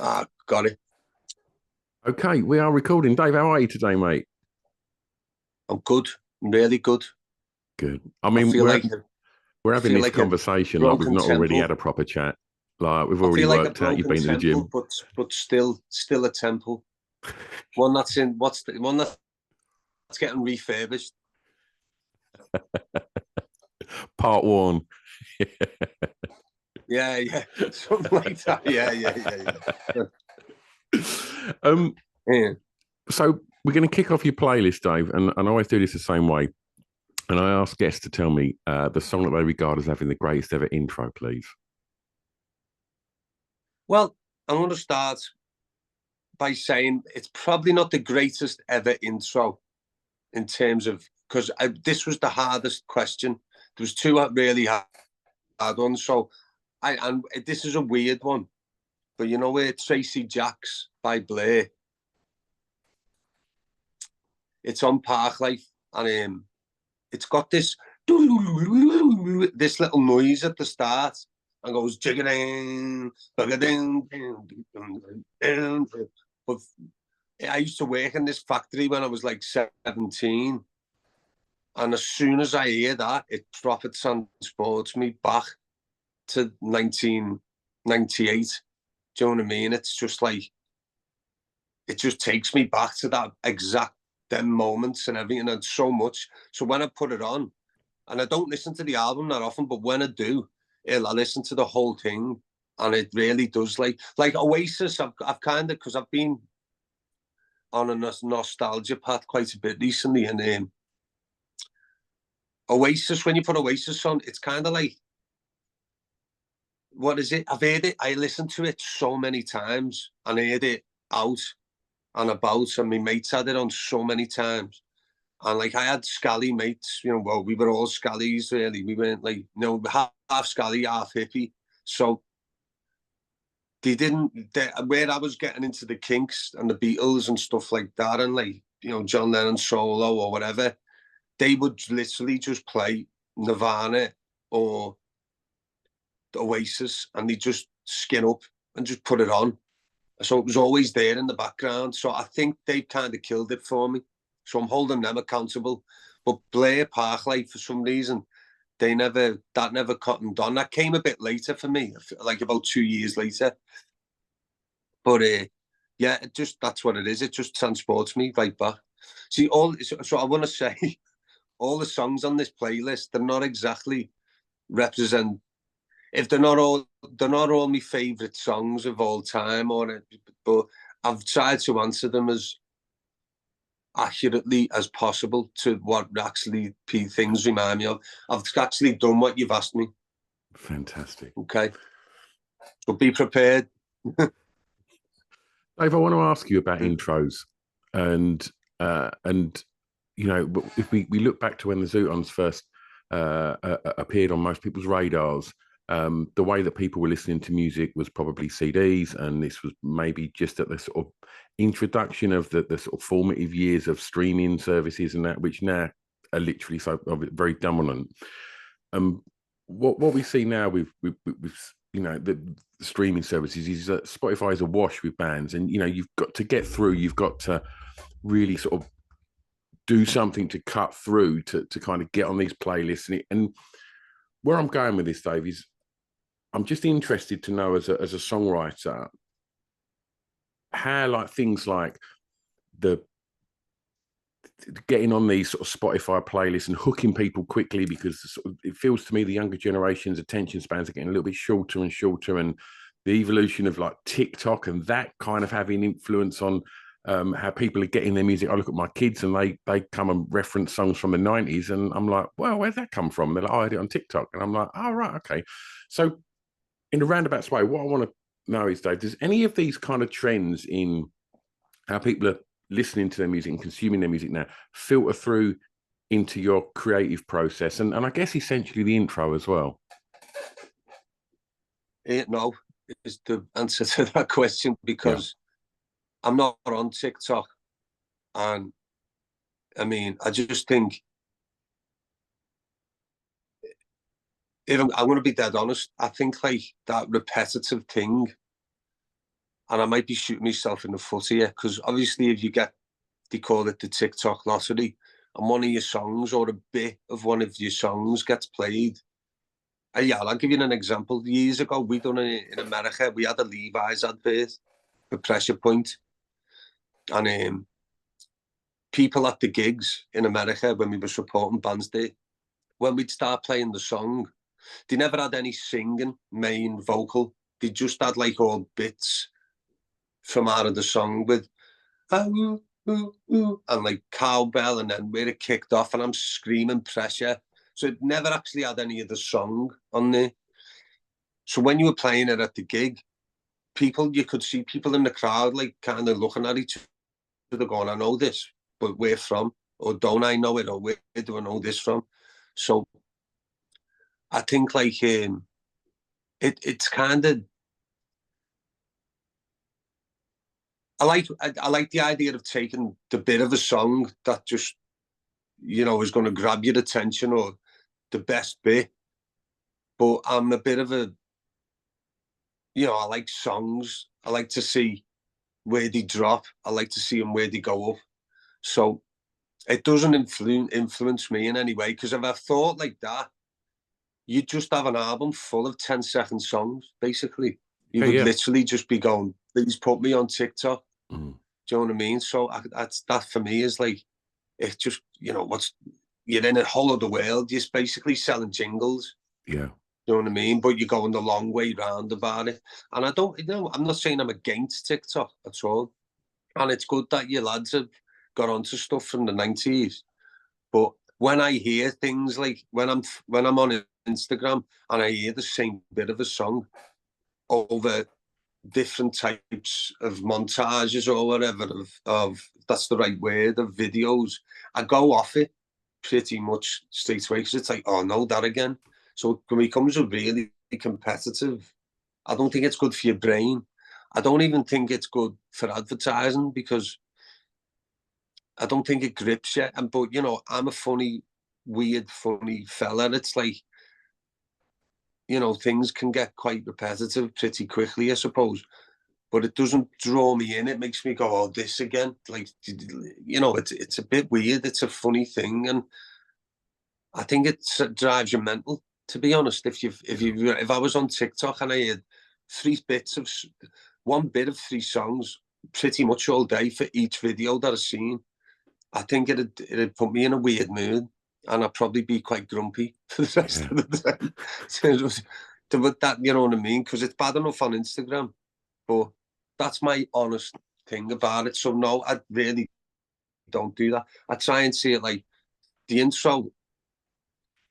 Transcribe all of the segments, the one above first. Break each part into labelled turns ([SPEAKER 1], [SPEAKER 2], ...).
[SPEAKER 1] Got it.
[SPEAKER 2] Okay, we are recording. Dave, how are you today, mate?
[SPEAKER 1] I'm good. I'm really good.
[SPEAKER 2] Good. I
[SPEAKER 1] I
[SPEAKER 2] mean,
[SPEAKER 1] feel like
[SPEAKER 2] we're
[SPEAKER 1] I
[SPEAKER 2] having
[SPEAKER 1] feel
[SPEAKER 2] this
[SPEAKER 1] like a
[SPEAKER 2] conversation like we've
[SPEAKER 1] broken
[SPEAKER 2] not already
[SPEAKER 1] temple.
[SPEAKER 2] had a proper chat. Like we've
[SPEAKER 1] I
[SPEAKER 2] already
[SPEAKER 1] feel like a
[SPEAKER 2] worked out you've
[SPEAKER 1] broken
[SPEAKER 2] been to the
[SPEAKER 1] temple,
[SPEAKER 2] gym.
[SPEAKER 1] but still a temple. One that's in what's the one that's getting refurbished.
[SPEAKER 2] Part one.
[SPEAKER 1] Yeah, something like that. Yeah.
[SPEAKER 2] um,
[SPEAKER 1] Yeah.
[SPEAKER 2] so we're going to kick off your playlist, Dave, and I always do this the same way. And I ask guests to tell me the song that they regard as having the greatest ever intro, please.
[SPEAKER 1] Well, I'm going to start by saying it's probably not the greatest ever intro in terms of because this was the hardest question. There was two really hard ones, so and this is a weird one, but you know where Tracy Jacks by Blair, it's on Parklife, and it's got this little noise at the start and goes jigging, but I used to work in this factory when I was like 17, and as soon as I hear that, it proper transports me back to 1998. Do you know what I mean? It's just like it just takes me back to that exact them moments and everything, and so much. So when I put it on, and I don't listen to the album that often, but when I do, I listen to the whole thing, and it really does. Like Oasis, I've kind of because I've been on a nostalgia path quite a bit recently, and Oasis, when you put Oasis on, it's kind of like what is it? I've heard it. I listened to it so many times, and I heard it out and about, and my mates had it on so many times. And like I had scally mates, well, we were all scallies really. We weren't like, half scally, half hippie. So where I was getting into the Kinks and the Beatles and stuff like that, and like, John Lennon solo or whatever, they would literally just play Nirvana or Oasis, and they just skin up and just put it on. So it was always there in the background. So I think they've kind of killed it for me. So I'm holding them accountable. But Blair Parklife, for some reason, that never cottoned on. That came a bit later for me, like about 2 years later. But yeah, that's what it is. It just transports me right back. See, so I want to say, all the songs on this playlist, they're not exactly represent. If they're not all my favourite songs of all time, but I've tried to answer them as accurately as possible to what actually things remind me of. I've actually done what you've asked me.
[SPEAKER 2] Fantastic.
[SPEAKER 1] Okay, so be prepared.
[SPEAKER 2] Dave, I want to ask you about intros, and if we look back to when the Zutons first appeared on most people's radars, the way that people were listening to music was probably CDs, and this was maybe just at the sort of introduction of the sort of formative years of streaming services and that, which now are literally so very dominant. What we see now with the streaming services is that Spotify is awash with bands, and you've got to get through. You've got to really sort of do something to cut through to kind of get on these playlists. And where I'm going with this, Dave, is I'm just interested to know as a songwriter how like things like the getting on these sort of Spotify playlists and hooking people quickly, because it feels to me the younger generation's attention spans are getting a little bit shorter and shorter, and the evolution of like TikTok and that kind of having influence on how people are getting their music. I look at my kids and they come and reference songs from the 90s, and I'm like, well, where's that come from? They're like, oh, I had it on TikTok. And I'm like, oh, right, okay. So in a roundabout way, what I want to know is, Dave, does any of these kind of trends in how people are listening to their music and consuming their music now filter through into your creative process, and I guess essentially the intro as well?
[SPEAKER 1] No, is the answer to that question, because I'm not on TikTok, and I mean, I just think, if I'm going to be dead honest, I think like that repetitive thing, and I might be shooting myself in the foot here, because obviously if you get, they call it the TikTok lottery, and one of your songs or a bit of one of your songs gets played. Yeah, I'll give you an example. Years ago, we done it in America. We had a Levi's advert for Pressure Point, and people at the gigs in America, when we were supporting bands there, when we'd start playing the song, they never had any singing, main vocal. They just had like all bits from out of the song with ooh, ooh, ooh, and like cowbell, and then where it kicked off, and I'm screaming Pressure. So it never actually had any of the song on there. So when you were playing it at the gig, you could see people in the crowd like kind of looking at each other going, I know this, but where from? Or don't I know it? Or where do I know this from? So I think like it's kind of, I like the idea of taking the bit of a song that just, you know, is going to grab your attention, or the best bit. But I'm a bit of a, you know, I like songs. I like to see where they drop. I like to see them where they go up. So it doesn't influence me in any way, because if I thought like that, you'd just have an album full of 10-second songs, basically. You would literally just be going, please put me on TikTok. Do you know what I mean? So that for me is like, it's just, you know, you're in a whole other world. You're basically selling jingles.
[SPEAKER 2] Yeah.
[SPEAKER 1] You know what I mean? But you're going the long way round about it. And I don't, you know, I'm not saying I'm against TikTok at all. And it's good that you lads have got onto stuff from the 90s. But when I hear things like, when I'm on Instagram and I hear the same bit of a song over different types of montages or whatever, of that's the right word, of videos, I go off it pretty much straight away, because it's like, oh no, that again. So it becomes a really competitive. I don't think it's good for your brain. I don't even think it's good for advertising, because I don't think it grips you. But you know, I'm a weird, funny fella. It's like, you know, things can get quite repetitive pretty quickly, I suppose. But it doesn't draw me in. It makes me go, oh, this again. Like, you know, it's a bit weird. It's a funny thing, and I think it drives you mental, to be honest. If I was on TikTok and I had one bit of 3 songs pretty much all day for each video that I've seen, I think it'd put me in a weird mood, and I'd probably be quite grumpy for the rest of the day. But that, you know what I mean? Because it's bad enough on Instagram, but that's my honest thing about it. So no, I really don't do that. I try and see it like the intro.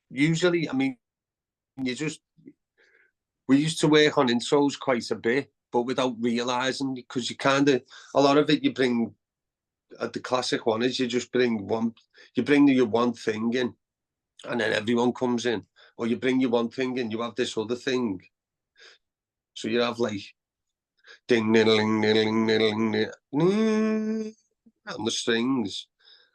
[SPEAKER 1] Usually, I mean, we used to work on intros quite a bit, but without realizing, because a lot of it you bring, the classic one is you bring your one thing in, and then everyone comes in, or you bring your one thing in, you have this other thing. So you have like ding, niddling, niddling, niddling, niddling, and the strings,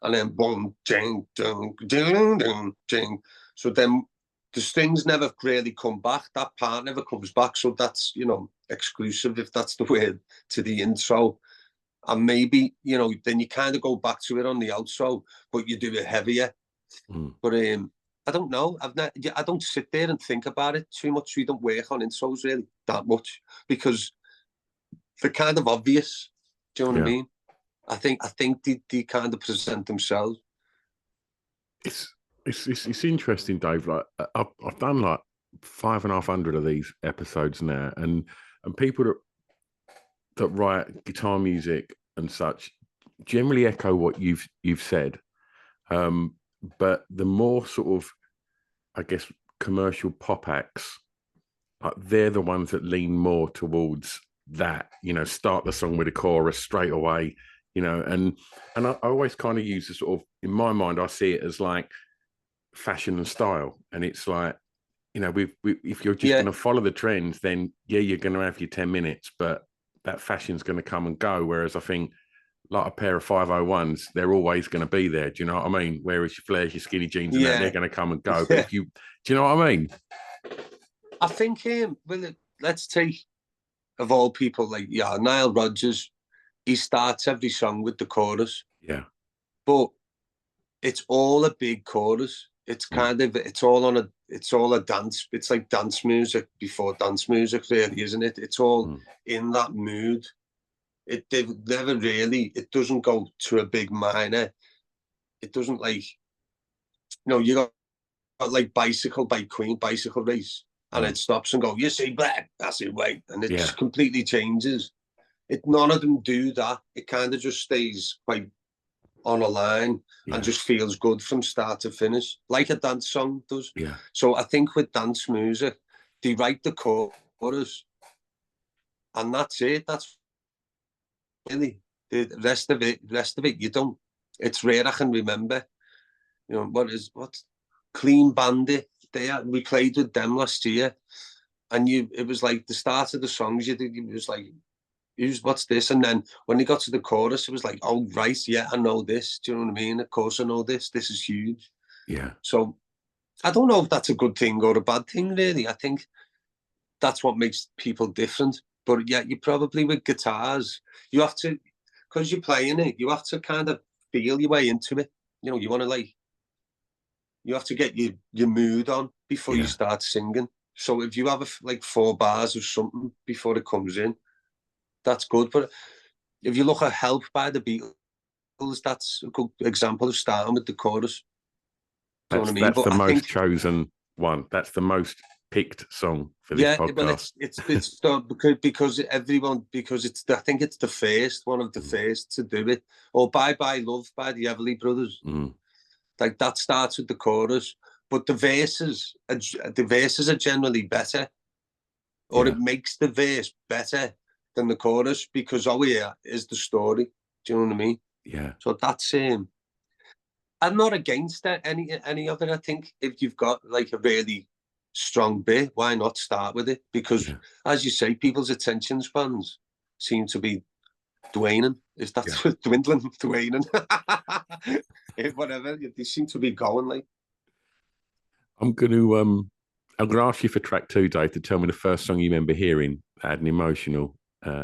[SPEAKER 1] and then boom, ding, ding, ding, ding, ding. So then the strings never really come back. That part never comes back. So that's, you know, exclusive, if that's the word, to the intro. And maybe, you know, then you kind of go back to it on the outro, but you do it heavier. But I don't know. I don't sit there and think about it too much. We don't work on intros really that much, because they're kind of obvious. Do you know what I mean? I think they kind of present themselves.
[SPEAKER 2] It's interesting, Dave. Like I've done like 550 of these episodes now, and people that write guitar music and such generally echo what you've said. But the more sort of, I guess, commercial pop acts, they're the ones that lean more towards that, you know, start the song with a chorus straight away, you know, and I always kind of use the sort of, in my mind, I see it as like fashion and style. And it's like, you know, if you're just going to follow the trends, then you're going to have your 10 minutes, but that fashion's going to come and go. Whereas I think, like a pair of 501s, they're always going to be there. Do you know what I mean? Whereas your flares, your skinny jeans, and that, they're going to come and go. But do you know what I mean?
[SPEAKER 1] I think, well, let's take of all people, like, yeah, Nile Rodgers, he starts every song with the chorus.
[SPEAKER 2] Yeah.
[SPEAKER 1] But it's all a big chorus. It's kind of, it's all a dance. It's like dance music before dance music, really, isn't it? It's all in that mood. It never really, it doesn't go to a big minor. It doesn't like, you got like Bicycle by Queen, Bicycle Race, and it stops and go, you see black, I see white, and it just completely changes. None of them do that. It kind of just stays quite on a line and just feels good from start to finish, like a dance song does.
[SPEAKER 2] Yeah.
[SPEAKER 1] So I think with dance music, they write the chorus, and that's it. That's really the rest of it. You don't. It's rare I can remember. What Clean Bandit. We played with them last year, and it was like the start of the songs. It was like, what's this? And then when they got to the chorus, it was like, oh, right, yeah, I know this. Do you know what I mean? Of course I know this. This is huge.
[SPEAKER 2] Yeah.
[SPEAKER 1] So I don't know if that's a good thing or a bad thing, really. I think that's what makes people different. But yeah, you probably, with guitars, you have to, because you're playing it, you have to kind of feel your way into it. You want to you have to get your mood on before you start singing. So if you have like 4 bars of something before it comes in, that's good. But if you look at Help by the Beatles, that's a good example of starting with the chorus. Do you know what I mean?
[SPEAKER 2] That's
[SPEAKER 1] but
[SPEAKER 2] the
[SPEAKER 1] I
[SPEAKER 2] most
[SPEAKER 1] think,
[SPEAKER 2] chosen one. That's the most picked song for this podcast.
[SPEAKER 1] Well, it's done because everyone, because I think it's the first one of the first to do it. Or Bye Bye Love by the Everly Brothers. Like that starts with the chorus, but the verses are generally better, or it makes the verse better than the chorus, because is the story. Do you know what I mean?
[SPEAKER 2] Yeah.
[SPEAKER 1] So that's I'm not against any of it. I think if you've got like a really strong bit, why not start with it? Because as you say, people's attention spans seem to be dwindling. Is that dwindling? Dwindling. Whatever. They seem to be going like.
[SPEAKER 2] I'm gonna ask you for track 2, Dave, to tell me the first song you remember hearing that had an emotional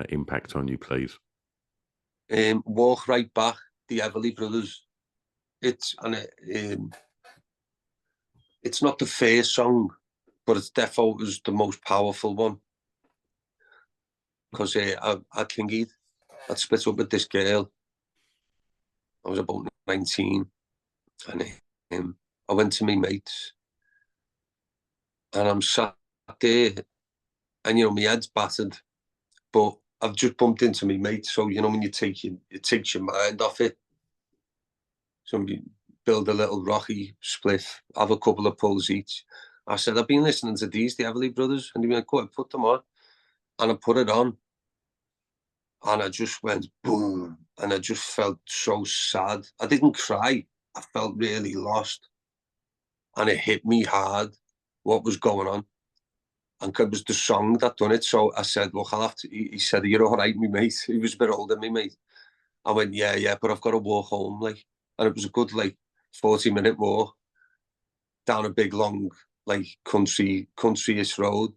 [SPEAKER 2] impact on you, please.
[SPEAKER 1] Walk Right Back, the Everly Brothers. It's not the first song, but it's definitely was the most powerful one. Because I think I'd split up with this girl. I was about 19, and I went to my mates, and I'm sat there, and my head's battered, but I've just bumped into my mate. So when it takes your mind off it. So we build a little rocky spliff, have a couple of pulls each. I said, I've been listening to the Everly Brothers, and he went, go ahead, put them on, and I put it on. And I just went boom, and I just felt so sad. I didn't cry. I felt really lost. And it hit me hard what was going on. And it was the song that done it. So I said, look, I'll have to. He said, you're all right, me mate. He was a bit older than me, mate. I went, yeah, but I've got to walk home. And it was a good 40-minute walk down a big, long, country-ish road.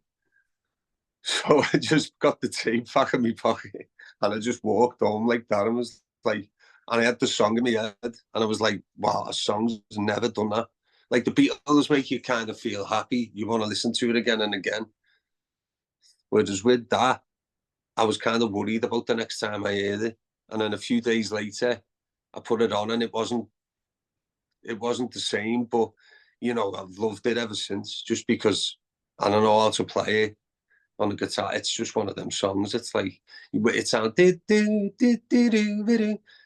[SPEAKER 1] So I just got the tape back in my pocket, and I just walked home like that, and was and I had the song in my head, and I was like, wow, a song's never done that. Like the Beatles make you kind of feel happy. You want to listen to it again and again. Whereas with that, I was kind of worried about the next time I heard it. And then a few days later, I put it on, and it wasn't the same. But, I've loved it ever since, just because I don't know how to play it on the guitar. It's just one of them songs. It's like, it sounds,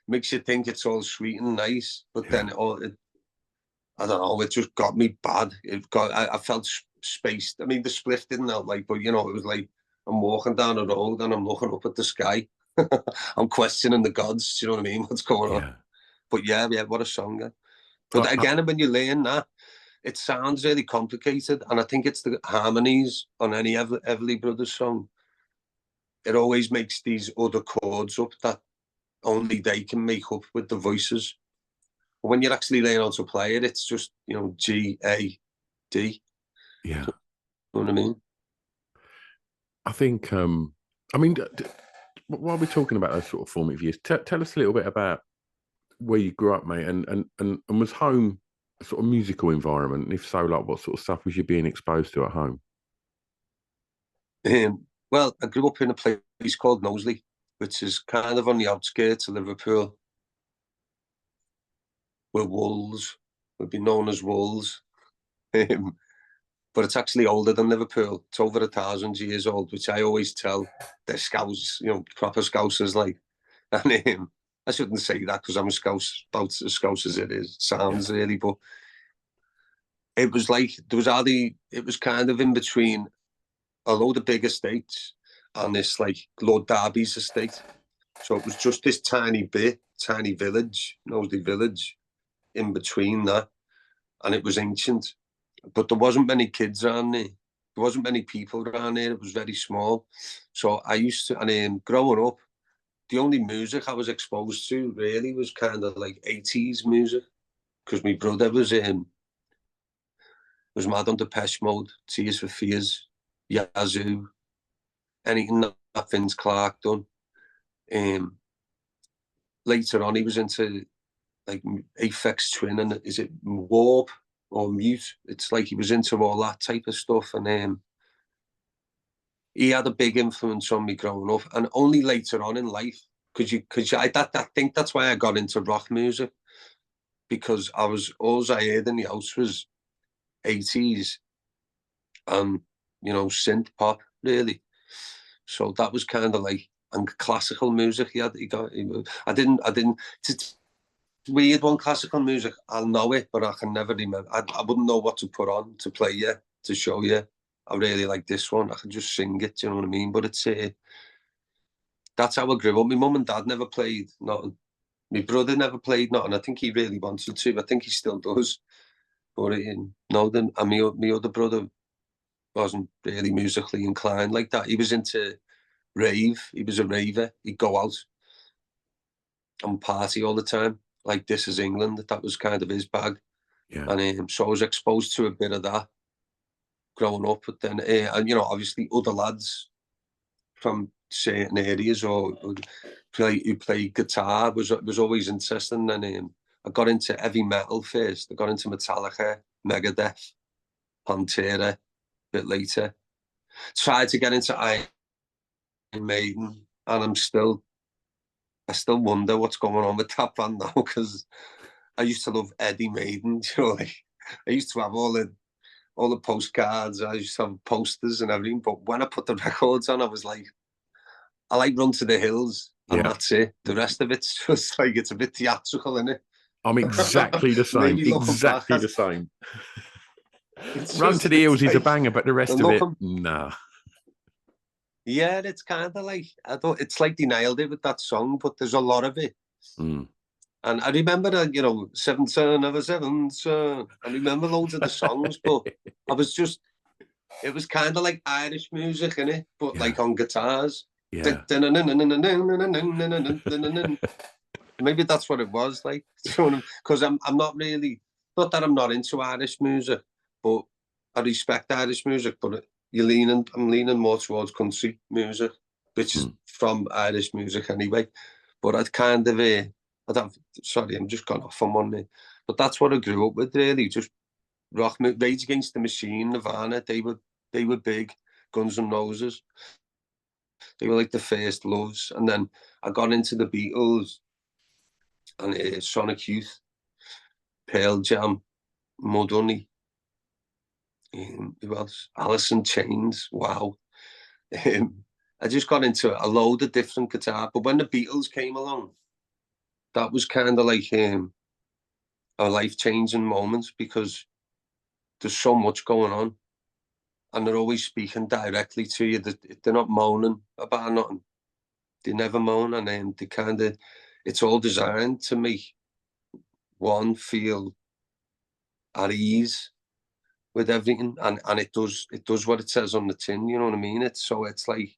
[SPEAKER 1] makes you think it's all sweet and nice, but then I don't know, it just got me bad. I felt spaced. I mean, the spliff didn't help, but it was like I'm walking down the road and I'm looking up at the sky. I'm questioning the gods. Do you know what I mean? What's going on? But yeah, what a song. But again, when you learn that, it sounds really complicated, and I think it's the harmonies on any Everly Brothers song. It always makes these other chords up that only they can make up with the voices. But when you're actually learning how to play it, it's just G, A, D.
[SPEAKER 2] Yeah,
[SPEAKER 1] you know what I mean.
[SPEAKER 2] I think I mean, while we're talking about those sort of formative years, tell us a little bit about where you grew up, mate, and was home a sort of musical environment? And if so, like what sort of stuff was you being exposed to at home?
[SPEAKER 1] Well, I grew up in a place called Knowsley, which is kind of on the outskirts of Liverpool. We're Wolves. We've been known as Wolves. But it's actually older than Liverpool. It's over 1,000 years old, which I always tell the Scouts, proper Scousers, like. And I shouldn't say that because I'm a Scouse, about as Scouse as it sounds really, but it was like, it was kind of in between a load of big estates and this like Lord Derby's estate. So it was just this tiny village, Knowsley Village, in between that. And it was ancient. But there wasn't many kids around there. There wasn't many people around there. It was very small. So I used to, and growing up, the only music I was exposed to really was kind of like 80s music. Because my brother was mad on Depeche Mode, Tears for Fears, Yazoo, anything that Vince Clarke done. Later on, he was into like Aphex Twin and is it Warp or Mute? It's like he was into all that type of stuff, and he had a big influence on me growing up. And only later on in life, I think that's why I got into rock music, because all I heard in the house was 80s and synth pop really. So that was kind of like, and classical music. I didn't. It's weird one, classical music. I'll know it, but I can never remember. I wouldn't know what to put on to play you, to show you. I really like this one. I can just sing it. Do you know what I mean? But it's that's how I grew up. My mum and dad never played nothing. My brother never played nothing. I think he really wanted to. I think he still does. But no, then and my other brother wasn't really musically inclined like that. He was into rave. He was a raver. He'd go out and party all the time. Like This Is England. That was kind of his bag.
[SPEAKER 2] Yeah.
[SPEAKER 1] And so I was exposed to a bit of that growing up. But then, and obviously other lads from certain areas who play guitar was always interesting. And I got into heavy metal first. I got into Metallica, Megadeth, Pantera a bit later. Tried to get into Iron Maiden, and I still wonder what's going on with that band now, because I used to love Eddie Maiden. Like I used to have all the postcards. I used to have posters and everything. But when I put the records on, I was like, I like Run to the Hills, and that's it. The rest of it's just like, it's a bit theatrical, isn't it?
[SPEAKER 2] I'm exactly the same. Exactly the same. Run to the Hills is a banger, but the rest of it, nah.
[SPEAKER 1] Yeah, it's kind of like, it's like they nailed it with that song, but there's a lot of it.
[SPEAKER 2] Mm.
[SPEAKER 1] And I remember, Seventh Son of a Seventh Son. I remember loads of the songs, but it was kind of like Irish music, innit? But like on guitars.
[SPEAKER 2] Yeah.
[SPEAKER 1] Maybe that's what it was like. Because I'm not really, not that I'm not into Irish music, but I respect Irish music, but I'm leaning more towards country music, which is from Irish music anyway. But I'd kind of, sorry, I'm just gone off on one there. But that's what I grew up with, really. Just rock, Rage Against the Machine, Nirvana, they were big. Guns N' Roses, they were like the first loves. And then I got into the Beatles and Sonic Youth, Pearl Jam, Mudhoney, who else? Alice in Chains, wow. I just got into a load of different guitar. But when the Beatles came along, that was kind of like a life-changing moment, because there's so much going on and they're always speaking directly to you. They're not moaning about nothing. They never moan, and then it's all designed to make one feel at ease with everything, and it does what it says on the tin, you know what I mean? It's like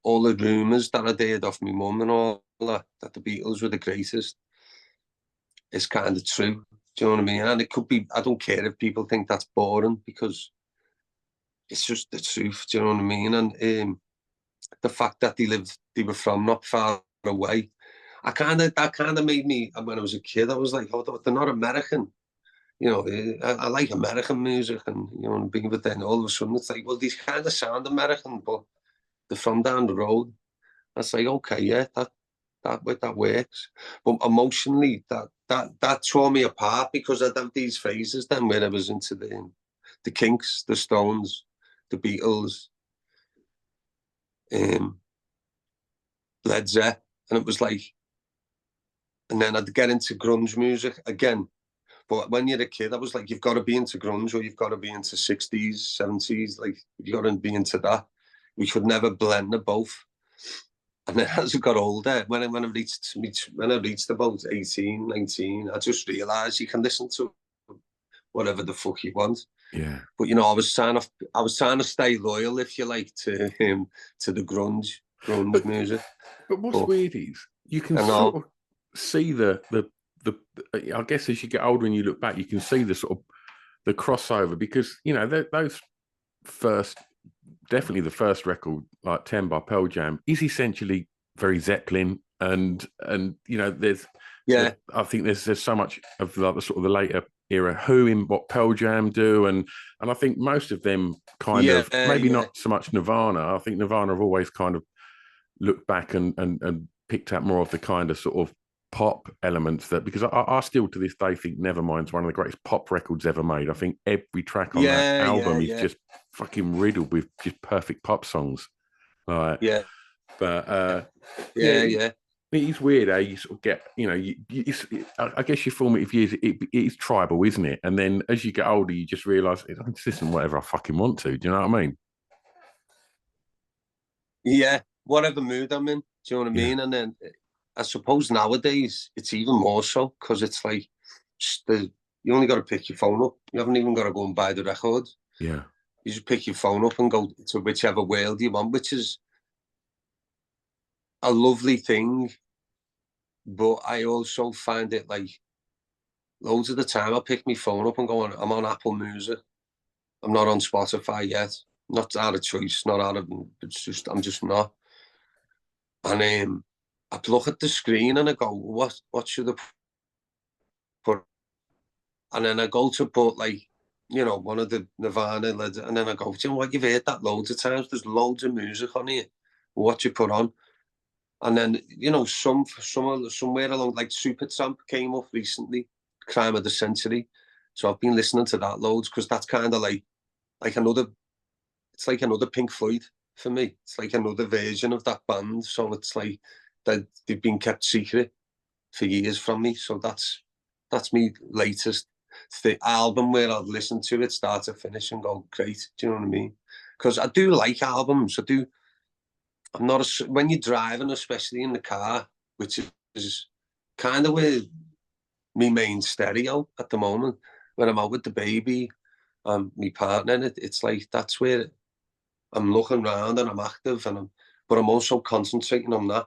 [SPEAKER 1] all the rumours that I heard off my mum and all that the Beatles were the greatest, is kind of true. Do you know what I mean? And it could be, I don't care if people think that's boring, because it's just the truth. Do you know what I mean? And the fact that they were from not far away. That kind of made me, when I was a kid, I was like, oh, they're not American. You know, I like American music and, you know, but then all of a sudden it's like, well, these kind of sound American, but they're from down the road. I was like, okay, yeah, that works. But emotionally, that tore me apart because I'd have these phases then where I was into the Kinks, the Stones, the Beatles, Led Zeppelin, and it was like, and then I'd get into grunge music again. But when you're a kid, I was like, you've got to be into grunge or you've got to be into 60s, 70s. Like, you've got to be into that. We could never blend the both. And then as I got older, when I reached about 18, 19, I just realised you can listen to whatever the fuck you want.
[SPEAKER 2] Yeah.
[SPEAKER 1] But, you know, I was trying to stay loyal, if you like, to the grunge music.
[SPEAKER 2] But what's weird is you can sort of see the I guess as you get older and you look back, you can see the sort of the crossover because, you know, those definitely the first record, like 10 by Pearl Jam, is essentially very Zeppelin and you know, I think there's so much of like the sort of the later era Who in what Pearl Jam do, and I think most of them kind of maybe not so much Nirvana. I think Nirvana have always kind of looked back and picked out more of the kind of sort of pop elements that, because I still to this day think Nevermind's one of the greatest pop records ever made. I think every track on that album is just fucking riddled with just perfect pop songs. Like, but it is weird how you sort of get, you know, I guess your formative years, it is tribal, isn't it? And then as you get older, you just realise I'm just listening to whatever I fucking want to. Do you know what I mean?
[SPEAKER 1] Yeah, whatever mood I'm in. Do you know what I mean? And then I suppose nowadays it's even more so because it's like you only got to pick your phone up. You haven't even got to go and buy the record.
[SPEAKER 2] Yeah.
[SPEAKER 1] You just pick your phone up and go to whichever world you want, which is a lovely thing. But I also find it like loads of the time I'll pick my phone up and go on, I'm on Apple Music. I'm not on Spotify yet. Not out of choice, not out of, it's just, I'm just not. And I look at the screen and I go, what should I put? And then I go to put like, you know, one of the Nirvana, and then I go, you know what, you've heard that loads of times. There's loads of music on here. What you put on? And then, you know, somewhere along, like Supertramp came up recently, Crime of the Century. So I've been listening to that loads because that's kind of like another, it's like another Pink Floyd for me. It's like another version of that band. So it's like that they've been kept secret for years from me. So that's me latest the album where I'll listen to it start to finish and go, great. Do you know what I mean? Because I do like albums. I do. I'm not when you're driving, especially in the car, which is kind of where my main stereo at the moment. When I'm out with the baby, my partner, it's like that's where I'm looking around and I'm active, but I'm also concentrating on that.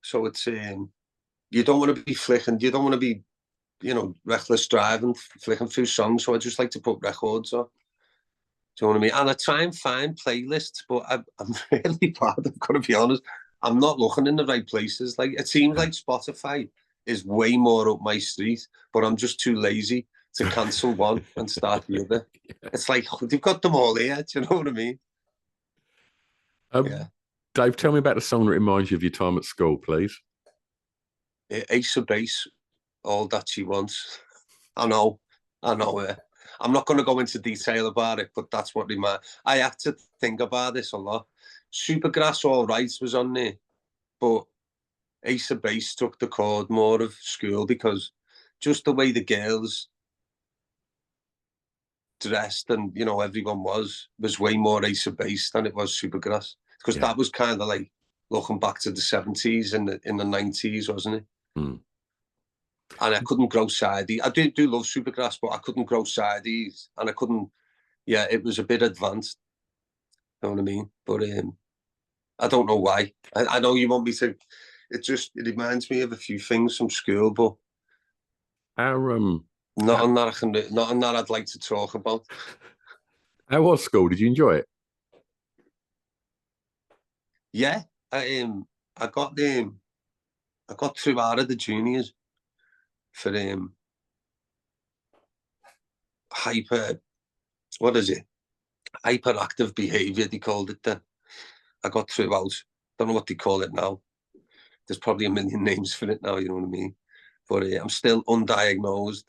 [SPEAKER 1] So it's you don't want to be flicking, you don't want to be, you know, reckless driving, flicking through songs. So I just like to put records on. Do you know what I mean? And I try and find playlists, but I'm really bad. I've got to be honest. I'm not looking in the right places. Like it seems like Spotify is way more up my street, but I'm just too lazy to cancel one and start the other. It's like they've got them all here. Do you know what I mean?
[SPEAKER 2] Dave, tell me about the song that reminds you of your time at school, please.
[SPEAKER 1] Ace of Base, All That She Wants. I know. I'm not going to go into detail about it, but that's what I had to think about this a lot. Supergrass All Right was on there, but Ace of Base took the chord more of school because just the way the girls dressed and, you know, everyone was way more Ace of Base than it was Supergrass. Because that was kind of like looking back to the 70s and in the 90s, wasn't it?
[SPEAKER 2] Mm.
[SPEAKER 1] And I couldn't grow sidey. I do love Supergrass, but I couldn't grow sideys, and I couldn't. Yeah, it was a bit advanced. You know what I mean? But I don't know why. I know you want me to. It reminds me of a few things from school, but nothing that I'd like to talk about.
[SPEAKER 2] How was school? Did you enjoy it?
[SPEAKER 1] Yeah, I got through out of the juniors for hyperactive behaviour, they called it then. I got through out. Don't know what they call it now. There's probably a million names for it now, you know what I mean? But I'm still undiagnosed.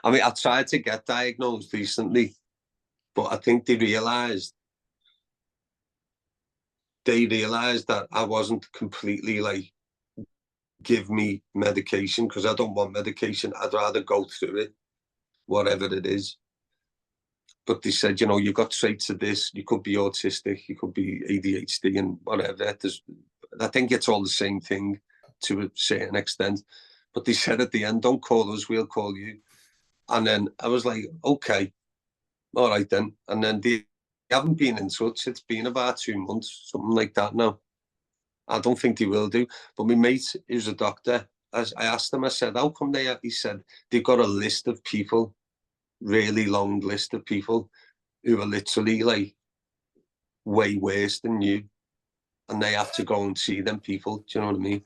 [SPEAKER 1] I mean, I tried to get diagnosed recently, but I think they realised that I wasn't completely like, give me medication, because I don't want medication. I'd rather go through it, whatever it is. But they said, you know, you've got traits of this, you could be autistic, you could be ADHD and whatever. I think it's all the same thing to a certain extent. But they said at the end, don't call us, we'll call you. And then I was like, okay, all right then. And then they haven't been in touch. It's been about 2 months, something like that now. I don't think they will do. But my mate, who's a doctor, I asked him, I said, how come he said, they've got a list of people, really long list of people who are literally like way worse than you. And they have to go and see them people. Do you know what I mean?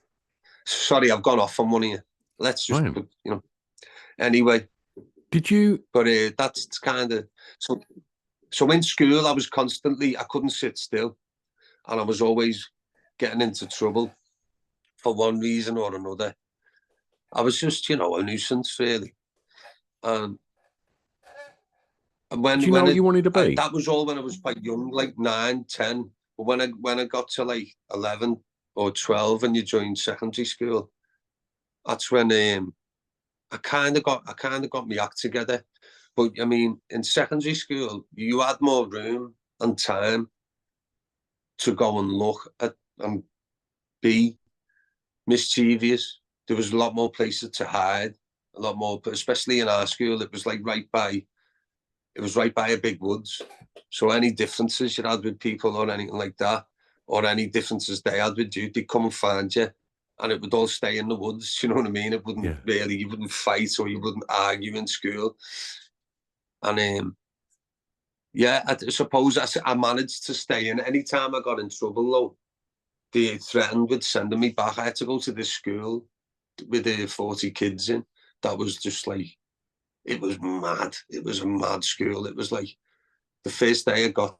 [SPEAKER 1] Sorry, I've gone off on one of you. Let's just, you know. Anyway.
[SPEAKER 2] Did you?
[SPEAKER 1] But that's kind of... So in school, I couldn't sit still. And I was always getting into trouble for one reason or another. I was just, you know, a nuisance, really. And when
[SPEAKER 2] Did you know what you wanted to be?
[SPEAKER 1] that was all when I was quite young, like 9, 10. But when I got to like 11 or 12 and you joined secondary school, that's when I kind of got my act together. But I mean, in secondary school, you had more room and time to go and look at and be mischievous. There was a lot more places to hide, a lot more, especially in our school. It was like right by a big woods. So any differences you had with people or anything like that, or any differences they had with you, they'd come and find you, and it would all stay in the woods. You know what I mean? It wouldn't really, you wouldn't fight or you wouldn't argue in school. And yeah, I suppose I managed to stay in. Anytime I got in trouble, though, they threatened with sending me back. I had to go to this school with 40 kids in. That was just like, it was mad. It was a mad school. It was like, the first day I got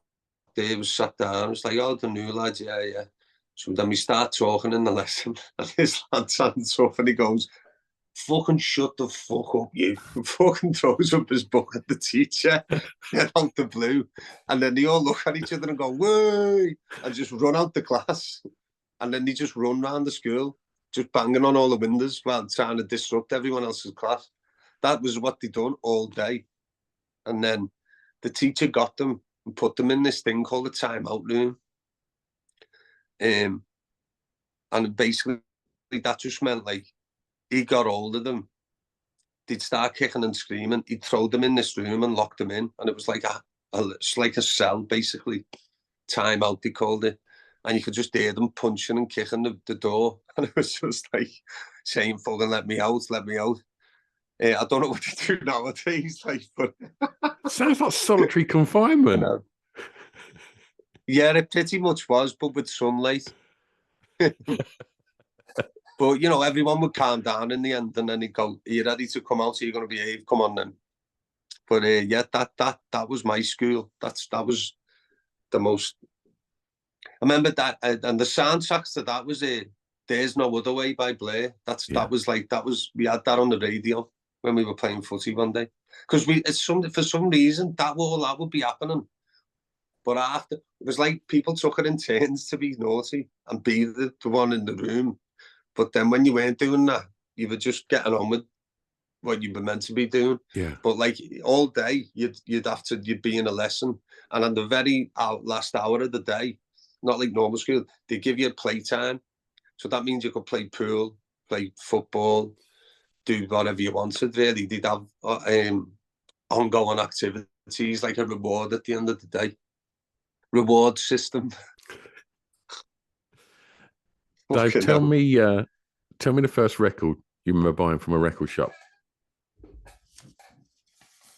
[SPEAKER 1] there, was sat down. It was like, oh, the new lads, yeah. So then we start talking in the lesson, and this lad stands up and he goes, fucking shut the fuck up, you. Fucking throws up his book at the teacher, get out the blue. And then they all look at each other and go, way, and just run out the class. And then they just run around the school, just banging on all the windows while trying to disrupt everyone else's class. That was what they done all day. And then the teacher got them and put them in this thing called a timeout room. And basically that just meant like, he got hold of them, they'd start kicking and screaming, he'd throw them in this room and lock them in. And it was like a cell, basically. Timeout, they called it. And you could just hear them punching and kicking the door. And it was just like saying, fucking let me out, let me out. I don't know what to do nowadays, like, but
[SPEAKER 2] sounds like solitary confinement.
[SPEAKER 1] Yeah, it pretty much was, but with sunlight. But you know, everyone would calm down in the end, and then he'd go, "Are you ready to come out? Are you going to behave? Come on then." But yeah, that was my school. That was the most. I remember that, and the soundtracks to that was "There's No Other Way" by Blair. That was we had that on the radio when we were playing footy one day, because for some reason that would be happening. But after, it was like people took it in turns to be naughty and be the one in the room. But then when you weren't doing that, you were just getting on with what you were meant to be doing.
[SPEAKER 2] Yeah.
[SPEAKER 1] But like all day, you'd be in a lesson, and on the very last hour of the day, not like normal school, they give you a playtime. So that means you could play pool, play football, do whatever you wanted. Really, they'd have ongoing activities, like a reward at the end of the day. Reward system.
[SPEAKER 2] Dave, tell me the first record you remember buying from a record shop.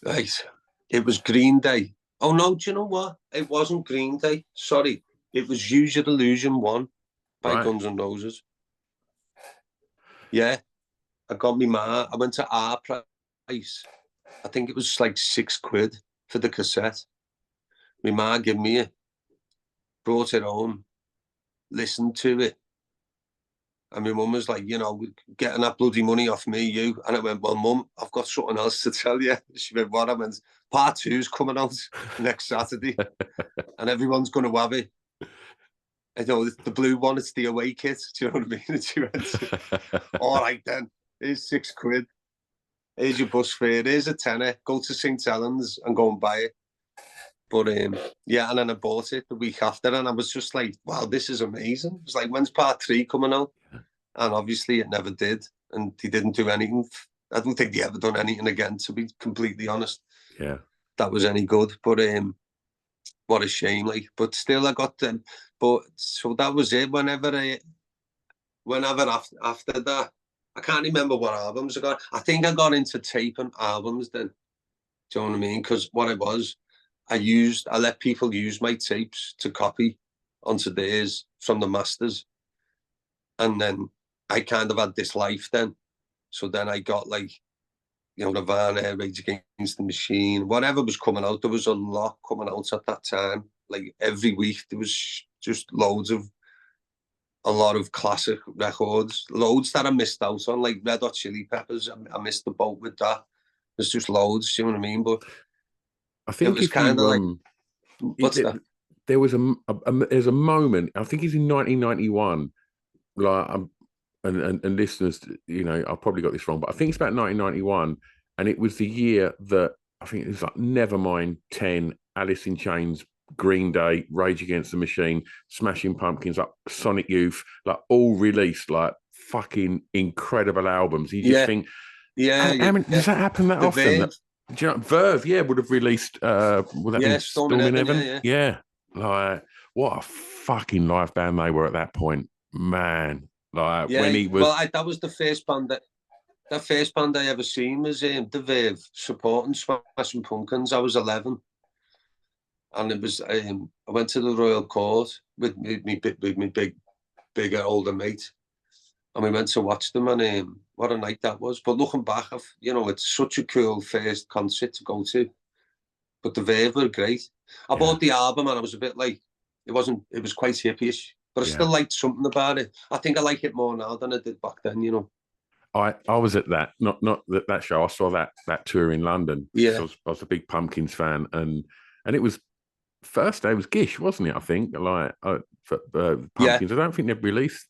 [SPEAKER 1] Right, it was Green Day. Oh no, do you know what? It wasn't Green Day. Sorry, It was Use Your Illusion 1 by
[SPEAKER 2] Right.
[SPEAKER 1] Guns N' Roses. Yeah, I got me ma. I went to our price. I think it was like £6 for the cassette. My ma gave me it, brought it home, listened to it. And my mum was like, you know, getting that bloody money off me, you. And I went, well, mum, I've got something else to tell you. She went, what? I went, part 2's coming out next Saturday. And everyone's going to have it. I know the blue one, it's the away kit. Do you know what I mean? And she went, all right then, here's £6. Here's your bus fare. Here's a tenner. Go to St. Helens and go and buy it. But yeah, and then I bought it the week after, and I was just like, wow, this is amazing. It was like, when's part 3 coming out? And obviously it never did. And he didn't do anything. I don't think he ever done anything again, to be completely honest.
[SPEAKER 2] Yeah.
[SPEAKER 1] That was any good. But what a shame, like. But still I got them. But so that was it. Whenever after that, I can't remember what albums I got. I think I got into taping albums then. Do you know what I mean? Because what it was, I let people use my tapes to copy onto theirs from the masters. And then I kind of had this life then. So then I got like, you know, Nirvana, Rage Against the Machine, whatever was coming out. There was a lot coming out at that time. Like every week there was just a lot of classic records, loads that I missed out on, like Red Hot Chili Peppers. I missed the boat with that. There's just loads, you know what I mean? But
[SPEAKER 2] I think
[SPEAKER 1] if you
[SPEAKER 2] like,
[SPEAKER 1] what's that?
[SPEAKER 2] There was there's a moment. I think it's in 1991. Like, and listeners, you know, I probably got this wrong, but I think it's about 1991, and it was the year that I think it was like Nevermind, 10, Alice in Chains, Green Day, Rage Against the Machine, Smashing Pumpkins, like Sonic Youth, like all released like fucking incredible albums. You just think, does that happen that often? Do you know, Verve, would have released, would that been Storm in Heaven? Yeah. Like, what a fucking live band they were at that point, man. Like, when he was...
[SPEAKER 1] Well, that was the first band I ever seen was the Verve supporting Smashing Pumpkins. I was 11. And it was, I went to the Royal Court with me bigger, older mate. And we went to watch them, and what a night that was. But looking back, you know, it's such a cool first concert to go to. But the Verve were great. I bought the album, and I was a bit like, it was quite hippie-ish, but I still liked something about it. I think I like it more now than I did back then, you know.
[SPEAKER 2] I was at that, not that show. I saw that tour in London.
[SPEAKER 1] Yeah.
[SPEAKER 2] So I was a big Pumpkins fan, and it was, first day was Gish, wasn't it? I think, like, for Pumpkins. I don't think they've released